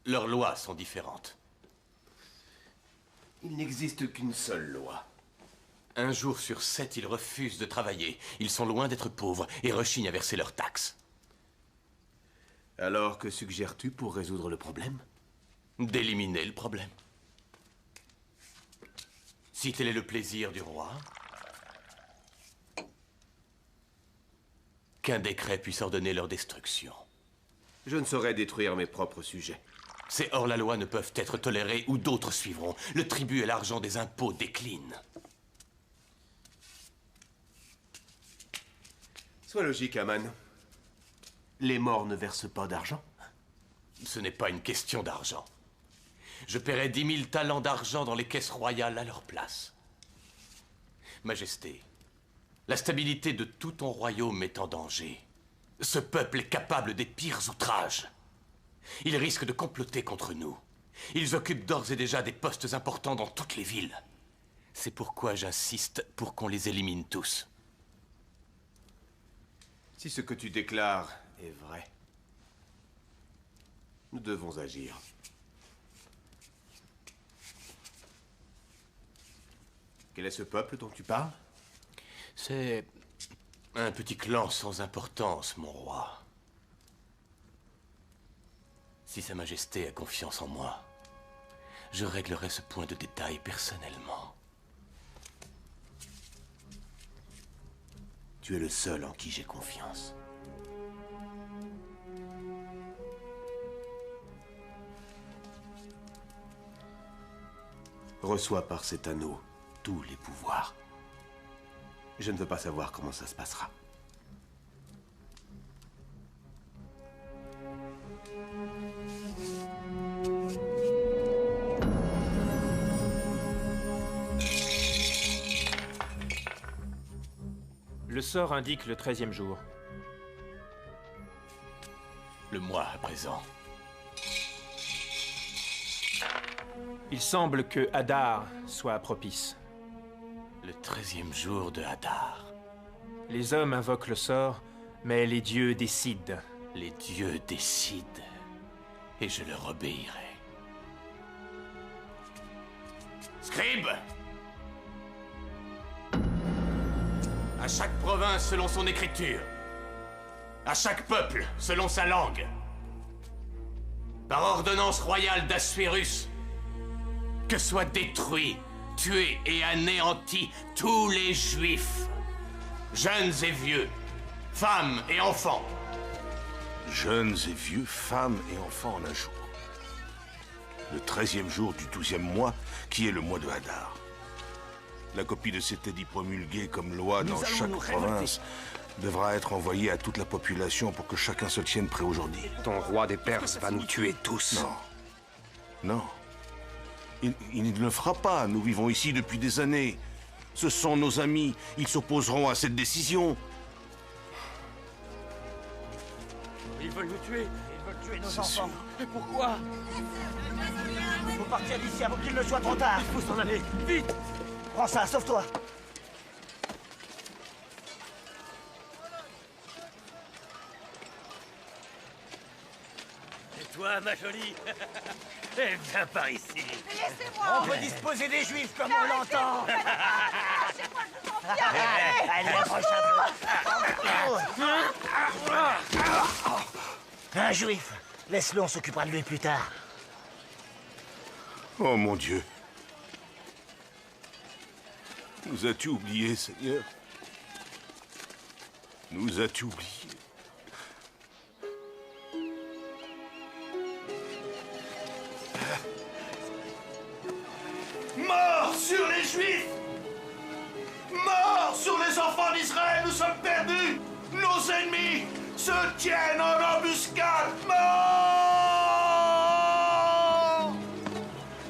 Leurs lois sont différentes. Il n'existe qu'une seule loi. Un jour sur 7, ils refusent de travailler. Ils sont loin d'être pauvres et rechignent à verser leurs taxes. Alors, que suggères-tu pour résoudre le problème? D'éliminer le problème. Si tel est le plaisir du roi, qu'un décret puisse ordonner leur destruction. Je ne saurais détruire mes propres sujets. Ces hors-la-loi ne peuvent être tolérés ou d'autres suivront. Le tribut et l'argent des impôts déclinent. Sois logique, Aman. Les morts ne versent pas d'argent? Ce n'est pas une question d'argent. Je paierai 10 000 talents d'argent dans les caisses royales à leur place. Majesté, la stabilité de tout ton royaume est en danger. Ce peuple est capable des pires outrages. Ils risquent de comploter contre nous. Ils occupent d'ores et déjà des postes importants dans toutes les villes. C'est pourquoi j'insiste pour qu'on les élimine tous. Si ce que tu déclares est vrai, nous devons agir. Quel est ce peuple dont tu parles? C'est un petit clan sans importance, mon roi. Si Sa Majesté a confiance en moi, je réglerai ce point de détail personnellement. Tu es le seul en qui j'ai confiance. Reçois par cet anneau tous les pouvoirs. Je ne veux pas savoir comment ça se passera. Le sort indique le 13e jour. Le mois à présent. Il semble que Hadar soit propice. Le 13e jour de Hadar. Les hommes invoquent le sort, mais les dieux décident. Les dieux décident, et je leur obéirai. Scribe! À chaque province selon son écriture. À chaque peuple selon sa langue. Par ordonnance royale d'Assuérus, que soient détruits, tués et anéantis tous les Juifs, jeunes et vieux, femmes et enfants. Jeunes et vieux, femmes et enfants en un jour. Le 13e jour du 12e mois, qui est le mois de Hadar. La copie de cet édit promulgué comme loi dans chaque province devra être envoyée à toute la population pour que chacun se tienne prêt aujourd'hui. Ton roi des Perses va nous tuer tous. Non. Non. Il ne le fera pas. Nous vivons ici depuis des années. Ce sont nos amis. Ils s'opposeront à cette décision. Ils veulent nous tuer. Ils veulent tuer nos enfants. Et pourquoi? Il faut partir d'ici avant qu'il ne soit trop tard. Il faut s'en aller. Vite! Prends ça, sauve-toi. Et toi, ma jolie? Eh bien, par ici. Laissez-moi. On peut disposer des Juifs comme on l'entend. Lâchez-moi, je vous en prie. Allez, approche un peu. Un Juif. Laisse-le, on s'occupera de lui plus tard. Oh mon Dieu. Nous as-tu oublié, Seigneur? Nous as-tu oublié? Mort sur les Juifs! Mort sur les enfants d'Israël! Nous sommes perdus! Nos ennemis se tiennent en embuscade! Mort!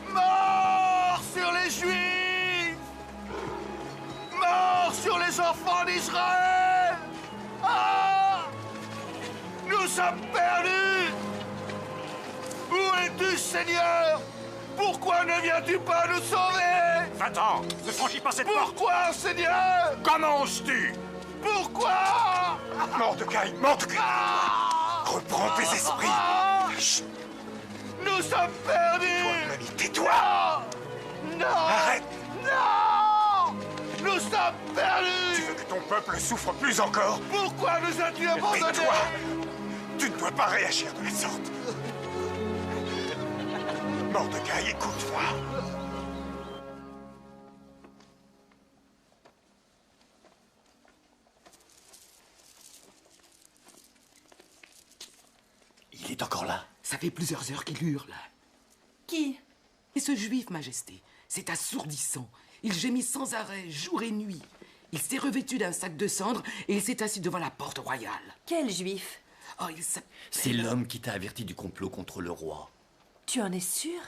Mort sur les Juifs! Mort sur les enfants d'Israël! Ah! Nous sommes perdus! Où es-tu, Seigneur? Pourquoi ne viens-tu pas nous sauver? Va-t'en! Ne franchis pas cette porte! Pourquoi, Seigneur? Comment oses-tu? Pourquoi? Mordecai! Reprends tes esprits! Chut. Nous sommes perdus! Toi, mon ami, tais-toi! Non! Arrête! Non! Nous sommes perdus! Tu veux que ton peuple souffre plus encore? Pourquoi nous as-tu abandonnés? Tais-toi! Tu ne dois pas réagir de la sorte! Mordecai, écoute-moi! Il est encore là. Ça fait plusieurs heures qu'il hurle. Qui? Et ce juif, Majesté. C'est assourdissant. Il gémit sans arrêt, jour et nuit. Il s'est revêtu d'un sac de cendres et il s'est assis devant la porte royale. Quel juif? Oh, il s'appelle... C'est l'homme qui t'a averti du complot contre le roi. Tu en es sûr?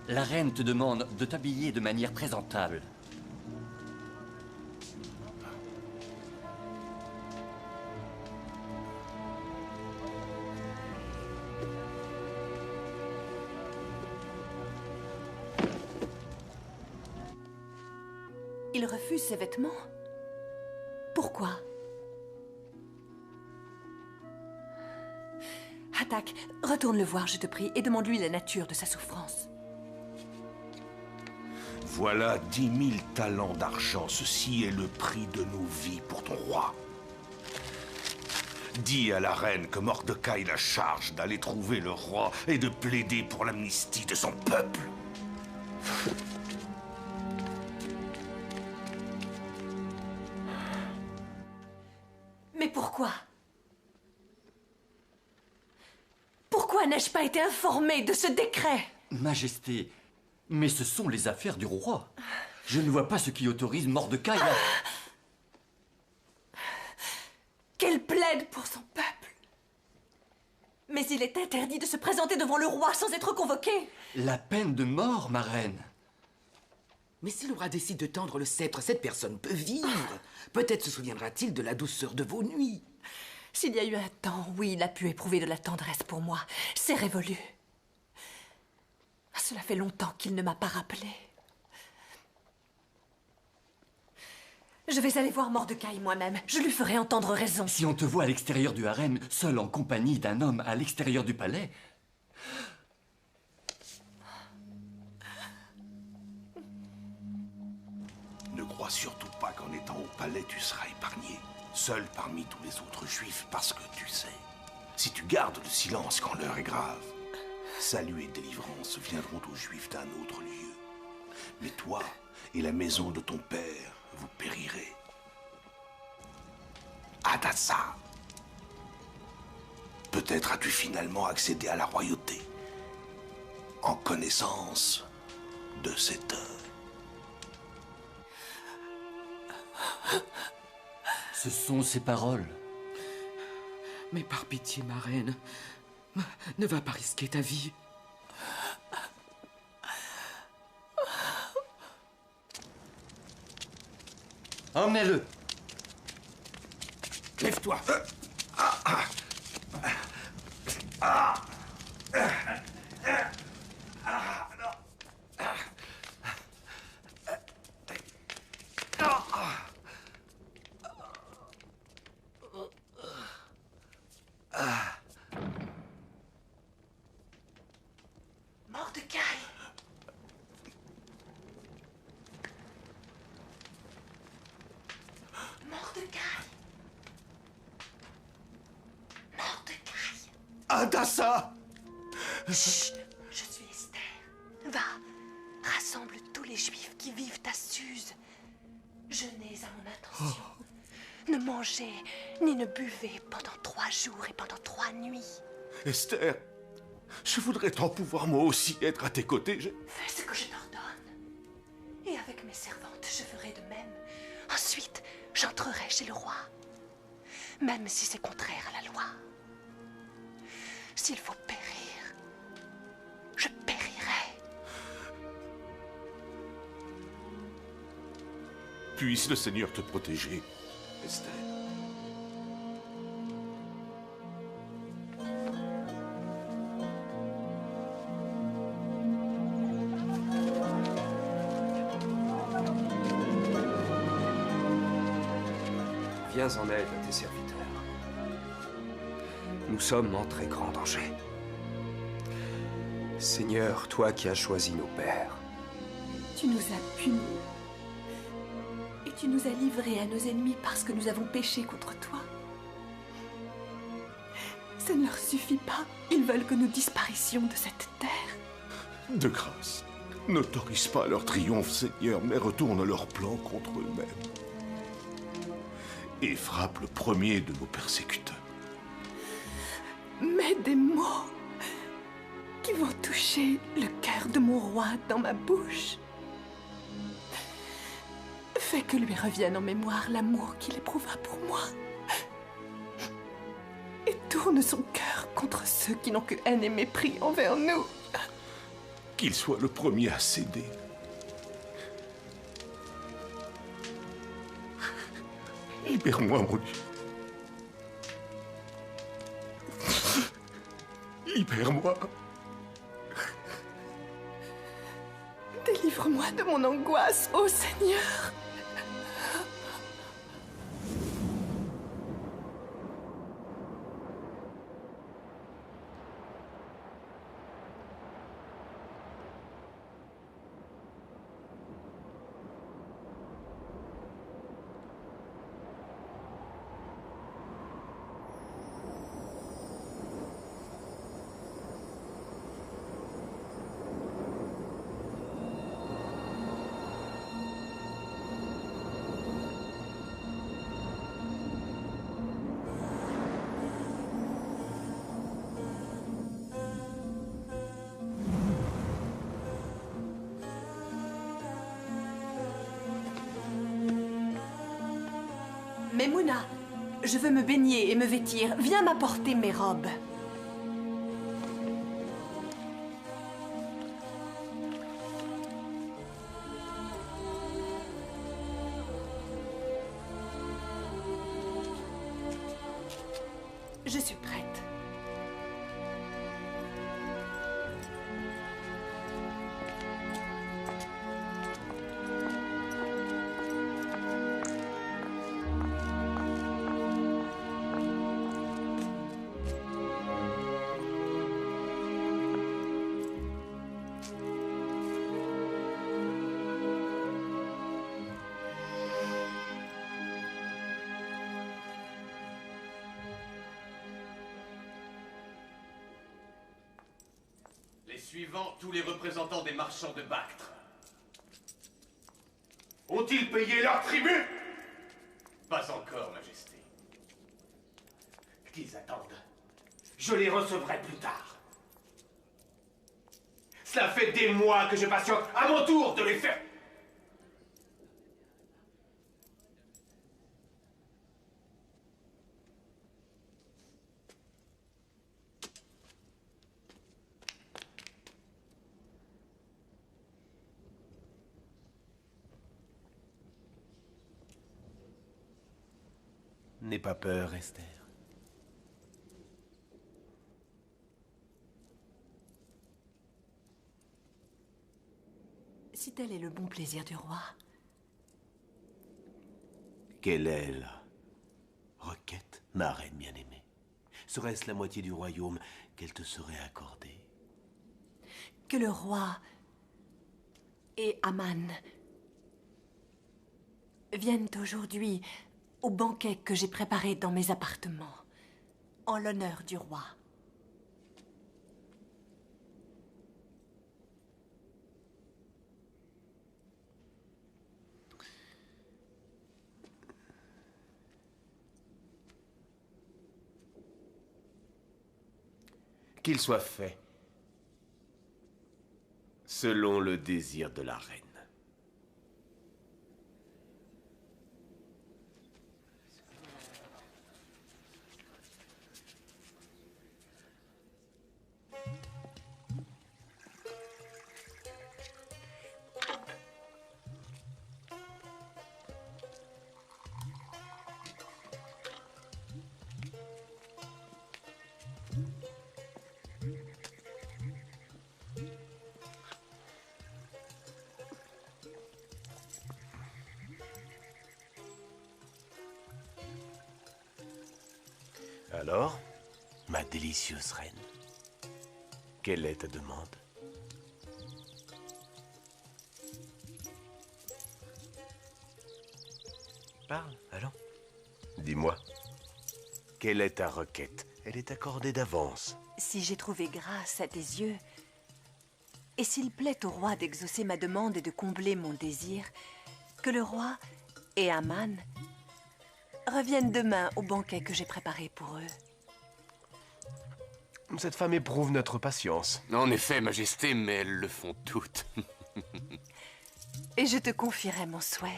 La reine te demande de t'habiller de manière présentable. Il refuse ses vêtements? Pourquoi? Hatak, retourne le voir, je te prie, et demande-lui la nature de sa souffrance. Voilà 10 000 talents d'argent. Ceci est le prix de nos vies pour ton roi. Dis à la reine que Mordecai la charge d'aller trouver le roi et de plaider pour l'amnistie de son peuple. Mais pourquoi? Pourquoi n'ai-je pas été informée de ce décret? Majesté, mais ce sont les affaires du roi. Je ne vois pas ce qui autorise Mordecai à... Qu'elle plaide pour son peuple. Mais il est interdit de se présenter devant le roi sans être convoqué. La peine de mort, ma reine. Mais si le roi décide de tendre le sceptre, cette personne peut vivre. Peut-être se souviendra-t-il de la douceur de vos nuits. S'il y a eu un temps, oui, il a pu éprouver de la tendresse pour moi. C'est révolu. Cela fait longtemps qu'il ne m'a pas rappelé. Je vais aller voir Mordecai moi-même. Je lui ferai entendre raison. Si on te voit à l'extérieur du harem, seul en compagnie d'un homme à l'extérieur du palais... Ne crois surtout pas qu'en étant au palais, tu seras épargné. Seul parmi tous les autres juifs, parce que tu sais, si tu gardes le silence quand l'heure est grave, salut et délivrance viendront aux juifs d'un autre lieu. Mais toi et la maison de ton père, vous périrez. Hadassah, peut-être as-tu finalement accédé à la royauté, en connaissance de cette heure. Ce sont ces paroles. Mais par pitié, ma reine, ne va pas risquer ta vie. Emmenez-le. Lève-toi. Mordecai! Mordecai! Hadassah! Chut! Je suis Esther. Va, rassemble tous les Juifs qui vivent à Suse. Jeûnez à mon intention. Ne mangez ni ne buvez pendant 3 jours et pendant 3 nuits. Esther, je voudrais tant pouvoir moi aussi être à tes côtés. Fais ce que je t'ordonne. Et avec mes servantes, je ferai de même. Ensuite, j'entrerai chez le roi. Même si c'est contraire à la loi. S'il faut périr, je périrai. Puisse le Seigneur te protéger, Esther. Viens en aide à tes serviteurs. Nous sommes en très grand danger. Seigneur, toi qui as choisi nos pères, Tu nous as punis. Et tu nous as livrés à nos ennemis parce que nous avons péché contre toi. Ça ne leur suffit pas. Ils veulent que nous disparissions de cette terre. De grâce, n'autorise pas leur triomphe, Seigneur, mais retourne leurs plans contre eux-mêmes. Et frappe le premier de nos persécuteurs. Mets des mots qui vont toucher le cœur de mon roi dans ma bouche. Fais que lui revienne en mémoire l'amour qu'il éprouva pour moi. Et tourne son cœur contre ceux qui n'ont que haine et mépris envers nous. Qu'il soit le premier à céder. Libère-moi, mon Dieu. Libère-moi. Délivre-moi de mon angoisse, ô Seigneur. Memouna, je veux me baigner et me vêtir. Viens m'apporter mes robes. Je suis prête. Suivant tous les représentants des marchands de Bactre. Ont-ils payé leur tribut? Pas encore, Majesté. Qu'ils attendent. Je les recevrai plus tard. Cela fait des mois que je patiente à mon tour de les faire. N'aie pas peur, Esther. Si tel est le bon plaisir du roi. Quelle est la requête, ma reine bien-aimée? Serait-ce la moitié du royaume qu'elle te serait accordée? Que le roi et Aman viennent aujourd'hui au banquet que j'ai préparé dans mes appartements, en l'honneur du roi. qu'il soit fait selon le désir de la reine. Alors, ma délicieuse reine, quelle est ta demande? Parle, allons. Dis-moi, quelle est ta requête? Elle est accordée d'avance. Si j'ai trouvé grâce à tes yeux, et s'il plaît au roi d'exaucer ma demande et de combler mon désir, que le roi et Aman reviennent demain au banquet que j'ai préparé pour eux. Cette femme éprouve notre patience. En effet, Majesté, mais elles le font toutes. Et je te confierai mon souhait.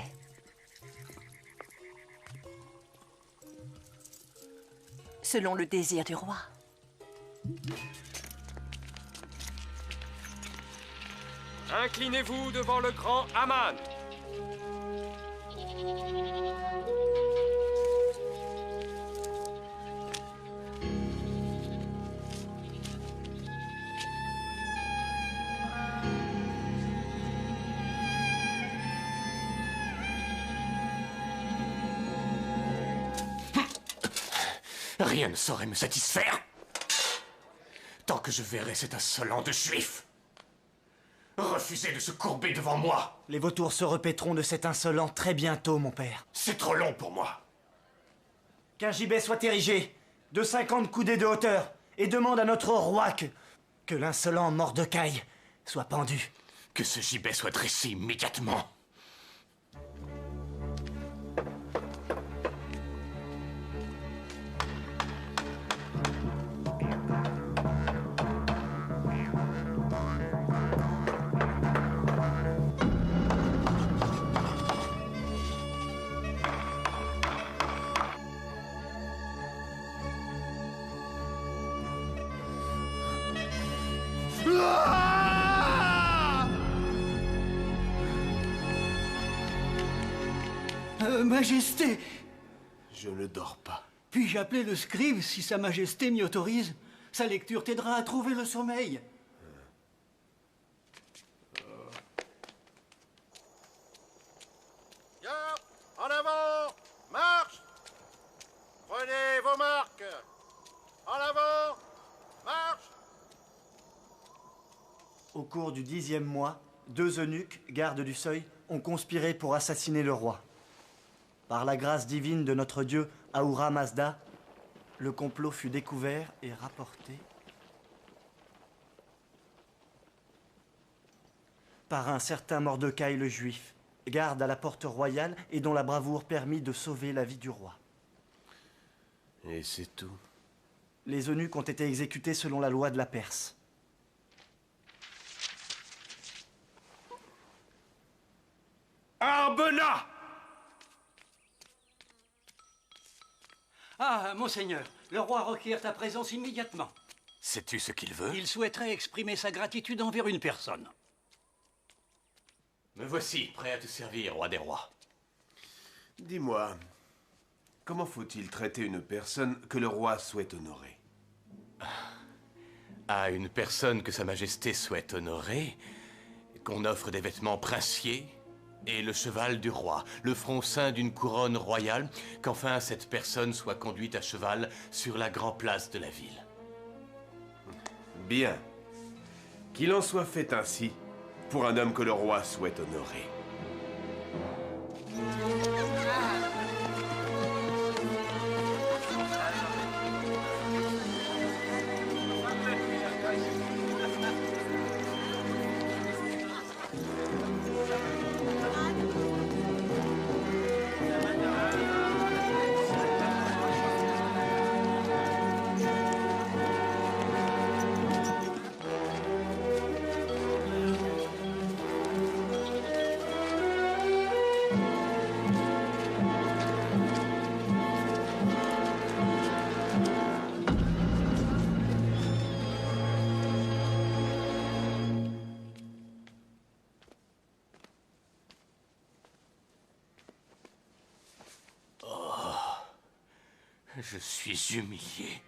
Selon le désir du roi. Inclinez-vous devant le grand Aman. Rien ne saurait me satisfaire tant que je verrai cet insolent de juif refuser de se courber devant moi. Les vautours se repéteront de cet insolent très bientôt, mon père. C'est trop long pour moi. Qu'un gibet soit érigé de 50 coudées de hauteur et demande à notre roi que l'insolent Mordecai soit pendu. Que ce gibet soit dressé immédiatement. Majesté! Je ne dors pas. Puis-je appeler le scribe si Sa Majesté m'y autorise? Sa lecture t'aidera à trouver le sommeil. Garde, en avant, marche! Prenez vos marques. En avant, marche! Au cours du 10e mois, 2 eunuques, gardes du seuil, ont conspiré pour assassiner le roi. Par la grâce divine de notre dieu Ahura Mazda, le complot fut découvert et rapporté par un certain Mordecai le Juif, garde à la porte royale et dont la bravoure permit de sauver la vie du roi. Et c'est tout. Les eunuques ont été exécutés selon la loi de la Perse. Arbena! Ah, monseigneur, le roi requiert ta présence immédiatement. Sais-tu ce qu'il veut? Il souhaiterait exprimer sa gratitude envers une personne. Me voici, prêt à te servir, roi des rois. Dis-moi, comment faut-il traiter une personne que le roi souhaite honorer? À une personne que Sa Majesté souhaite honorer, qu'on offre des vêtements princiers et le cheval du roi, le fronçin d'une couronne royale, qu'enfin cette personne soit conduite à cheval sur la grande place de la ville. Bien. Qu'il en soit fait ainsi pour un homme que le roi souhaite honorer. Je suis humilié.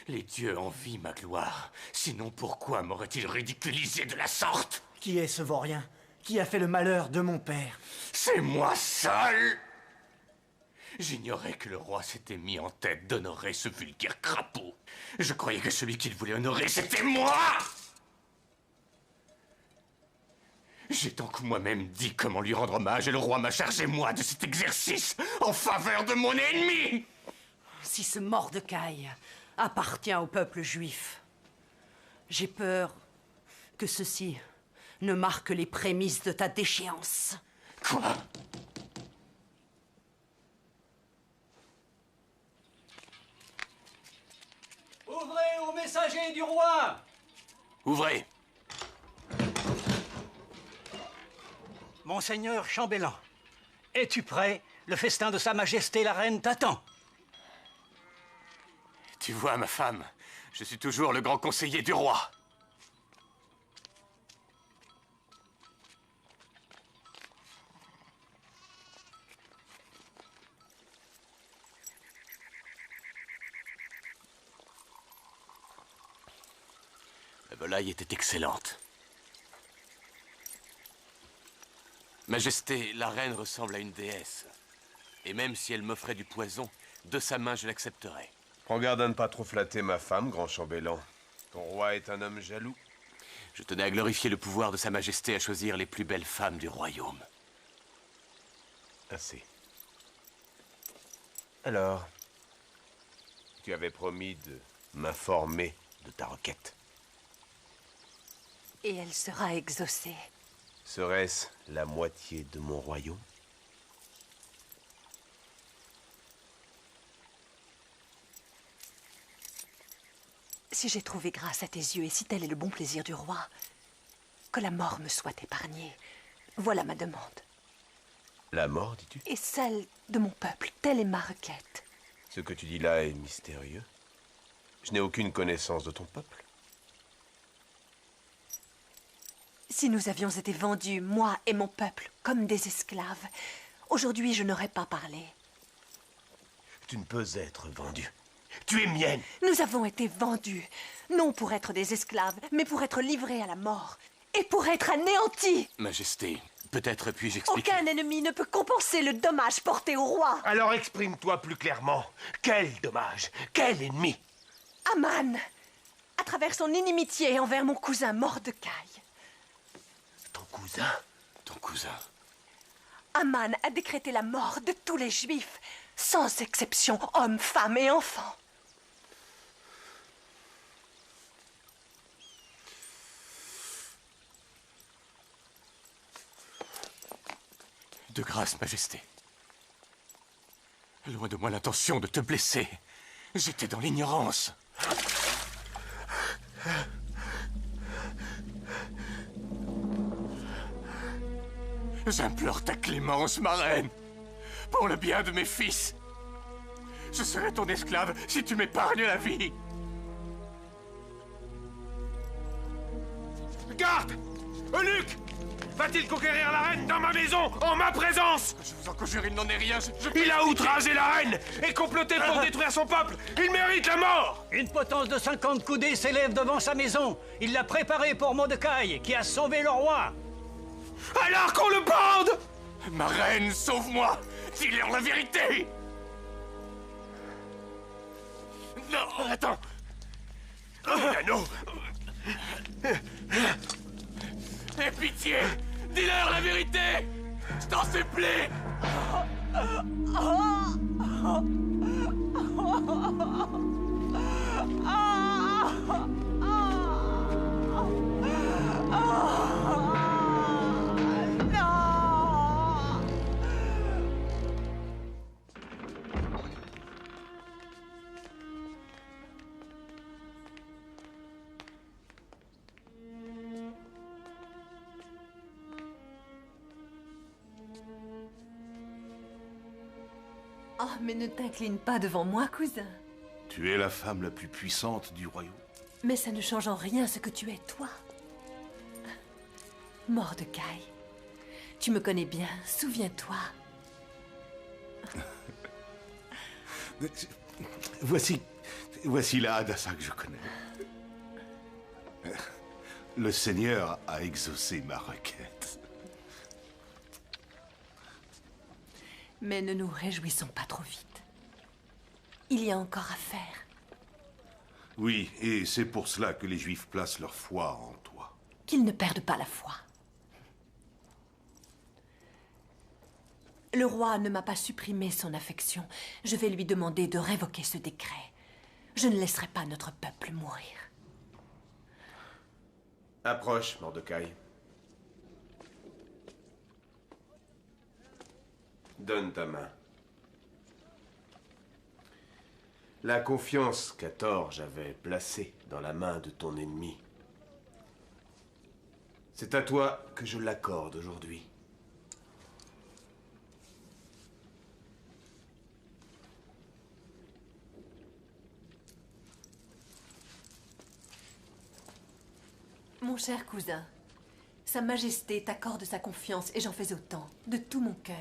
Les dieux envient ma gloire. Sinon, pourquoi m'auraient-ils ridiculisé de la sorte? Qui est ce vaurien? Qui a fait le malheur de mon père? C'est moi seul! J'ignorais que le roi s'était mis en tête d'honorer ce vulgaire crapaud. Je croyais que celui qu'il voulait honorer, c'était moi! J'ai donc moi-même dit comment lui rendre hommage et le roi m'a chargé, moi, de cet exercice en faveur de mon ennemi! Si ce Mordecai appartient au peuple juif, j'ai peur que ceci ne marque les prémices de ta déchéance. Quoi? Ouvrez aux messagers du roi! Ouvrez! Monseigneur Chambellan, es-tu prêt? Le festin de Sa Majesté la Reine t'attend. Tu vois, ma femme, je suis toujours le grand conseiller du roi. La volaille était excellente. Majesté, la reine ressemble à une déesse. Et même si elle m'offrait du poison, de sa main je l'accepterais. Prends garde à ne pas trop flatter ma femme, grand chambellan. Ton roi est un homme jaloux. Je tenais à glorifier le pouvoir de Sa Majesté à choisir les plus belles femmes du royaume. Assez. Alors, tu avais promis de m'informer de ta requête. Et elle sera exaucée. Serait-ce la moitié de mon royaume? Si j'ai trouvé grâce à tes yeux et si tel est le bon plaisir du roi, que la mort me soit épargnée. Voilà ma demande. La mort, dis-tu? Et celle de mon peuple, telle est ma requête. Ce que tu dis là est mystérieux. Je n'ai aucune connaissance de ton peuple. Si nous avions été vendus, moi et mon peuple, comme des esclaves, aujourd'hui je n'aurais pas parlé. Tu ne peux être vendu. Tu es mienne. Nous avons été vendus, non pour être des esclaves, mais pour être livrés à la mort. Et pour être anéantis. Majesté, peut-être puis-je expliquer... Aucun ennemi ne peut compenser le dommage porté au roi. Alors exprime-toi plus clairement. Quel dommage? Quel ennemi? Aman, à travers son inimitié envers mon cousin Mordecai. Ton cousin? Ton cousin? Aman a décrété la mort de tous les Juifs, sans exception, hommes, femmes et enfants. De grâce, Majesté. Loin de moi l'intention de te blesser. J'étais dans l'ignorance. J'implore ta clémence, ma reine, pour le bien de mes fils. Je serai ton esclave si tu m'épargnes la vie. Garde! Eunuque! Va-t-il conquérir la reine dans ma maison, en ma présence? Je vous en conjure, il n'en est rien. Il a outragé la reine et comploté pour détruire son peuple. Il mérite la mort! Une potence de 50 coudées s'élève devant sa maison. Il l'a préparée pour Mordecai, qui a sauvé le roi. Alors qu'on le bande! Ma reine, sauve-moi! Dis-leur la vérité! Non, attends! L'anneau! Aie pitié! Dis-leur la vérité! Je t'en supplie! Oh, mais ne t'incline pas devant moi, cousin. Tu es la femme la plus puissante du royaume. Mais ça ne change en rien ce que tu es, toi. Mordecai, tu me connais bien, souviens-toi. Voici la Hadassah que je connais. Le Seigneur a exaucé ma requête. Mais ne nous réjouissons pas trop vite. Il y a encore à faire. Oui, et c'est pour cela que les Juifs placent leur foi en toi. Qu'ils ne perdent pas la foi. Le roi ne m'a pas supprimé son affection. Je vais lui demander de révoquer ce décret. Je ne laisserai pas notre peuple mourir. Approche, Mordecai. Donne ta main. La confiance qu'Hathor avait placée dans la main de ton ennemi, c'est à toi que je l'accorde aujourd'hui. Mon cher cousin, Sa Majesté t'accorde sa confiance et j'en fais autant, de tout mon cœur.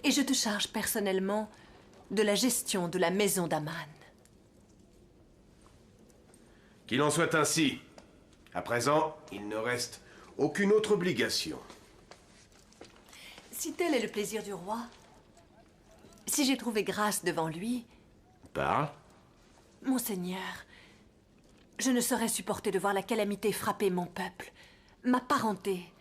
Et je te charge personnellement de la gestion de la maison d'Aman. Qu'il en soit ainsi. À présent, il ne reste aucune autre obligation. Si tel est le plaisir du roi, si j'ai trouvé grâce devant lui... Parle. Monseigneur, je ne saurais supporter de voir la calamité frapper mon peuple, ma parenté.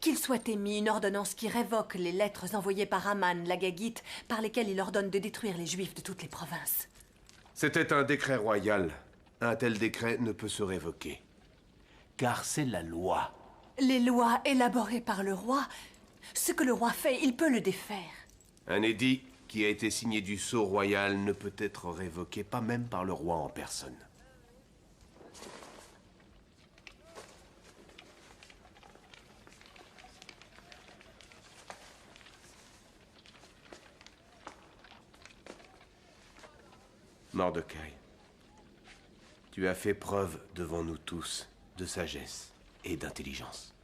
Qu'il soit émis une ordonnance qui révoque les lettres envoyées par Aman, l'Agagite, par lesquelles il ordonne de détruire les Juifs de toutes les provinces. C'était un décret royal. Un tel décret ne peut se révoquer. Car c'est la loi. Les lois élaborées par le roi, ce que le roi fait, il peut le défaire. Un édit qui a été signé du sceau royal ne peut être révoqué, pas même par le roi en personne. Mordecai, tu as fait preuve devant nous tous de sagesse et d'intelligence.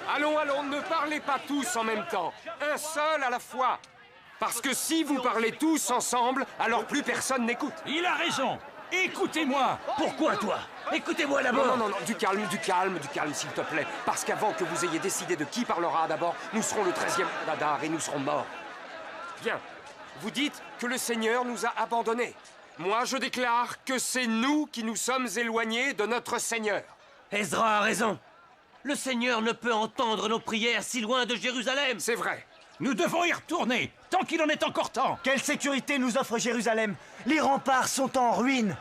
Allons, allons, ne parlez pas tous en même temps. Un seul à la fois. Parce que si vous parlez tous ensemble, alors plus personne n'écoute. Il a raison. Écoutez-moi. Pourquoi toi? Écoutez-moi d'abord. Non, non, non, du calme, s'il te plaît. Parce qu'avant que vous ayez décidé de qui parlera d'abord, nous serons le 13e Adar et nous serons morts. Bien. Vous dites que le Seigneur nous a abandonnés. Moi, je déclare que c'est nous qui nous sommes éloignés de notre Seigneur. Ezra a raison. Le Seigneur ne peut entendre nos prières si loin de Jérusalem. C'est vrai. Nous devons y retourner, tant qu'il en est encore temps. Quelle sécurité nous offre Jérusalem? Les remparts sont en ruine.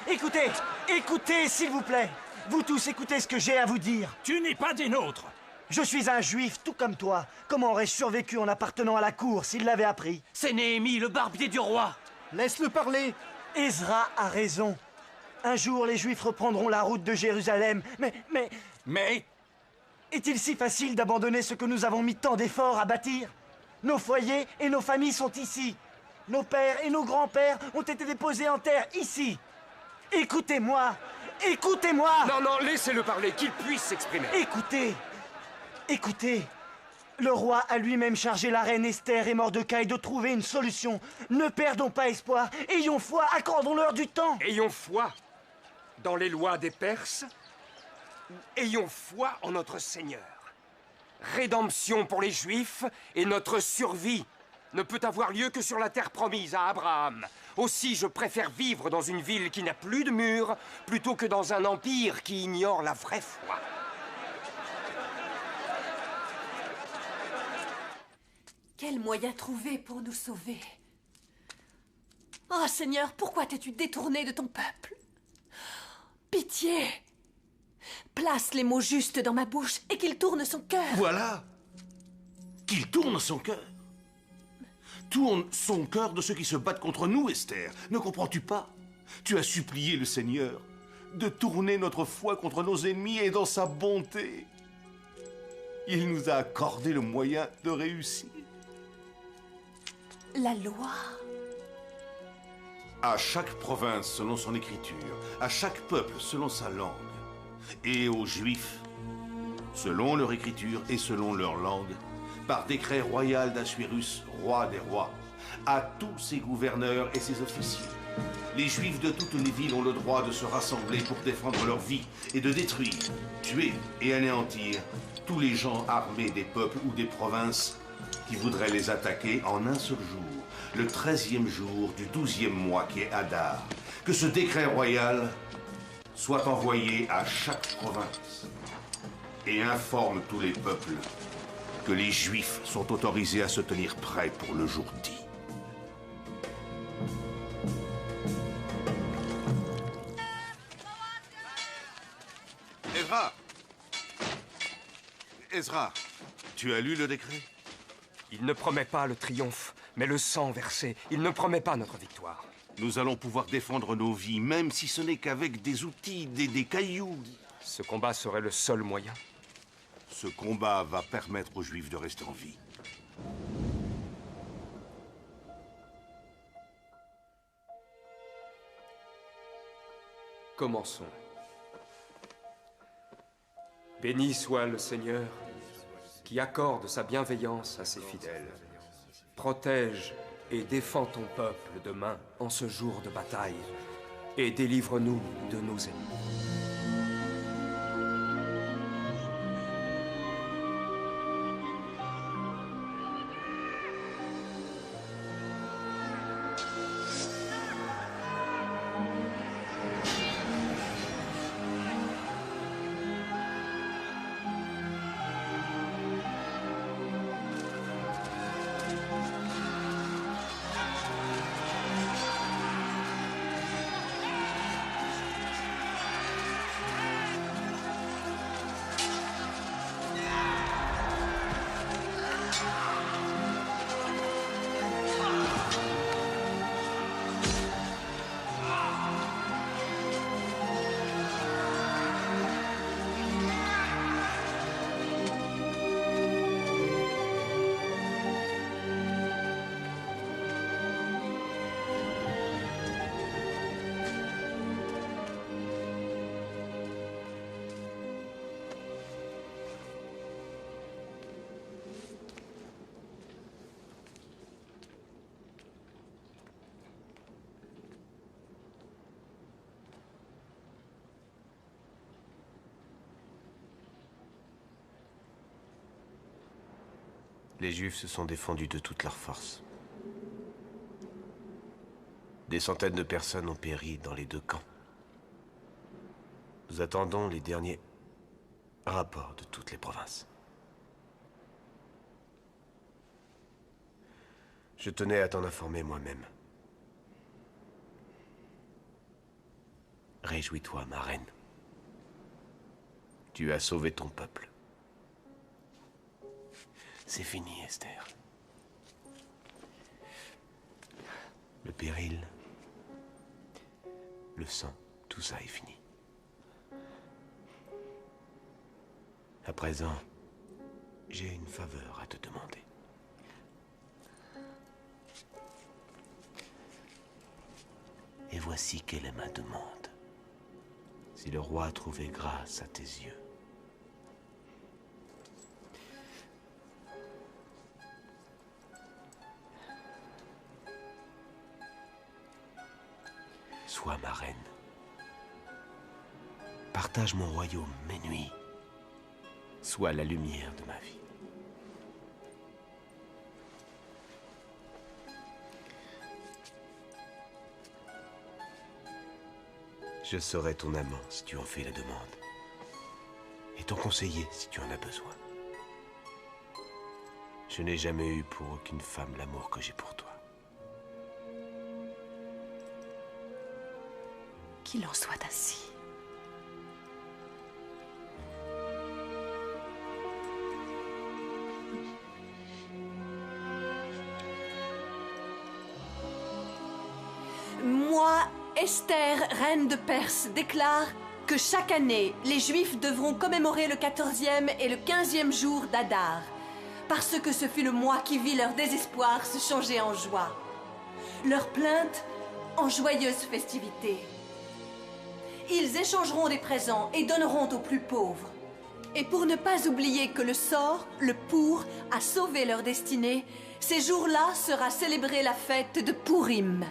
Écoutez, écoutez, s'il vous plaît. Vous tous, écoutez ce que j'ai à vous dire. Tu n'es pas des nôtres. Je suis un juif, tout comme toi. Comment aurais-je survécu en appartenant à la cour s'il l'avait appris? C'est Néhémie, le barbier du roi. Laisse-le parler. Ezra a raison. Un jour, les Juifs reprendront la route de Jérusalem. Mais... Est-il si facile d'abandonner ce que nous avons mis tant d'efforts à bâtir? Nos foyers et nos familles sont ici. Nos pères et nos grands-pères ont été déposés en terre ici. Écoutez-moi. Écoutez-moi. Non, non, laissez-le parler, qu'il puisse s'exprimer. Écoutez. Écoutez. Le roi a lui-même chargé la reine Esther et Mordecai de trouver une solution. Ne perdons pas espoir. Ayons foi, accordons-leur du temps. Ayons foi dans les lois des Perses. Ayons foi en notre Seigneur. Rédemption pour les Juifs et notre survie ne peut avoir lieu que sur la terre promise à Abraham. Aussi, je préfère vivre dans une ville qui n'a plus de murs plutôt que dans un empire qui ignore la vraie foi. Quel moyen trouver pour nous sauver? Oh Seigneur, pourquoi t'es-tu détourné de ton peuple? Pitié! Place les mots justes dans ma bouche et qu'il tourne son cœur. Voilà! Qu'il tourne son cœur. Tourne son cœur de ceux qui se battent contre nous, Esther. Ne comprends-tu pas? Tu as supplié le Seigneur de tourner notre foi contre nos ennemis et dans sa bonté, il nous a accordé le moyen de réussir. La loi. À chaque province selon son écriture, à chaque peuple selon sa langue, et aux Juifs, selon leur écriture et selon leur langue, par décret royal d'Assuérus, roi des rois, à tous ses gouverneurs et ses officiers. Les Juifs de toutes les villes ont le droit de se rassembler pour défendre leur vie et de détruire, tuer et anéantir tous les gens armés des peuples ou des provinces qui voudraient les attaquer en un seul jour, le 13e jour du 12e mois qui est Adar. Que ce décret royal soit envoyé à chaque province et informe tous les peuples que les Juifs sont autorisés à se tenir prêts pour le jour dit. Ezra, tu as lu le décret? Il ne promet pas le triomphe, mais le sang versé. Il ne promet pas notre victoire. Nous allons pouvoir défendre nos vies, même si ce n'est qu'avec des outils, des cailloux. Ce combat serait le seul moyen. Ce combat va permettre aux Juifs de rester en vie. Commençons. Béni soit le Seigneur qui accorde sa bienveillance à ses fidèles. Protège et défends ton peuple demain en ce jour de bataille et délivre-nous de nos ennemis. Les Juifs se sont défendus de toute leur force. Des centaines de personnes ont péri dans les deux camps. Nous attendons les derniers rapports de toutes les provinces. Je tenais à t'en informer moi-même. Réjouis-toi, ma reine. Tu as sauvé ton peuple. C'est fini, Esther. Le péril, le sang, tout ça est fini. À présent, j'ai une faveur à te demander. Et voici quelle est ma demande. Si le roi a trouvé grâce à tes yeux, sois ma reine. Partage mon royaume, mes nuits. Sois la lumière de ma vie. Je serai ton amant si tu en fais la demande. Et ton conseiller si tu en as besoin. Je n'ai jamais eu pour aucune femme l'amour que j'ai pour toi. Qu'il en soit ainsi. Moi, Esther, reine de Perse, déclare que chaque année, les Juifs devront commémorer le 14e et le 15e jour d'Adar, parce que ce fut le mois qui vit leur désespoir se changer en joie. Leurs plaintes en joyeuses festivités. Ils échangeront des présents et donneront aux plus pauvres. Et pour ne pas oublier que le sort, le pour, a sauvé leur destinée, ces jours-là sera célébrée la fête de Purim.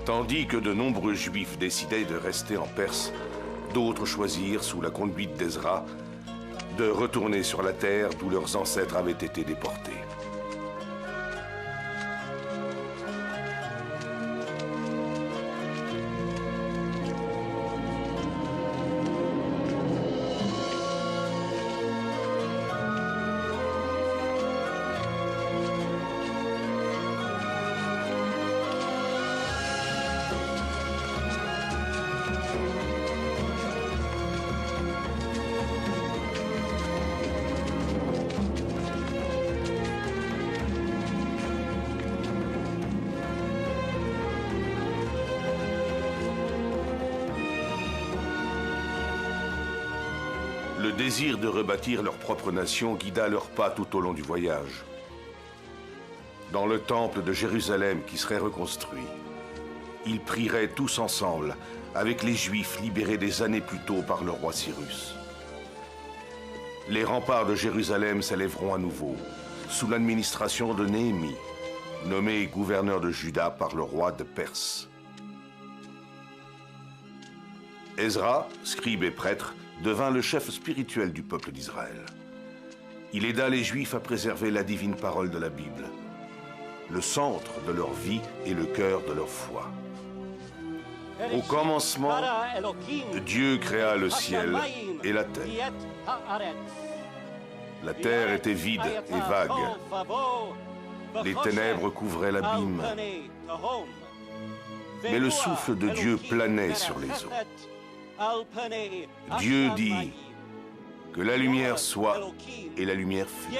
Tandis que de nombreux Juifs décidaient de rester en Perse, d'autres choisirent, sous la conduite d'Ezra, de retourner sur la terre d'où leurs ancêtres avaient été déportés. Le désir de rebâtir leur propre nation guida leurs pas tout au long du voyage. Dans le temple de Jérusalem qui serait reconstruit, ils prieraient tous ensemble avec les Juifs libérés des années plus tôt par le roi Cyrus. Les remparts de Jérusalem s'élèveront à nouveau, sous l'administration de Néhémie, nommé gouverneur de Juda par le roi de Perse. Ezra, scribe et prêtre, devint le chef spirituel du peuple d'Israël. Il aida les Juifs à préserver la divine parole de la Bible, le centre de leur vie et le cœur de leur foi. Au commencement, Dieu créa le ciel et la terre. La terre était vide et vague. Les ténèbres couvraient l'abîme. Mais le souffle de Dieu planait sur les eaux. Dieu dit que la lumière soit, et la lumière fut.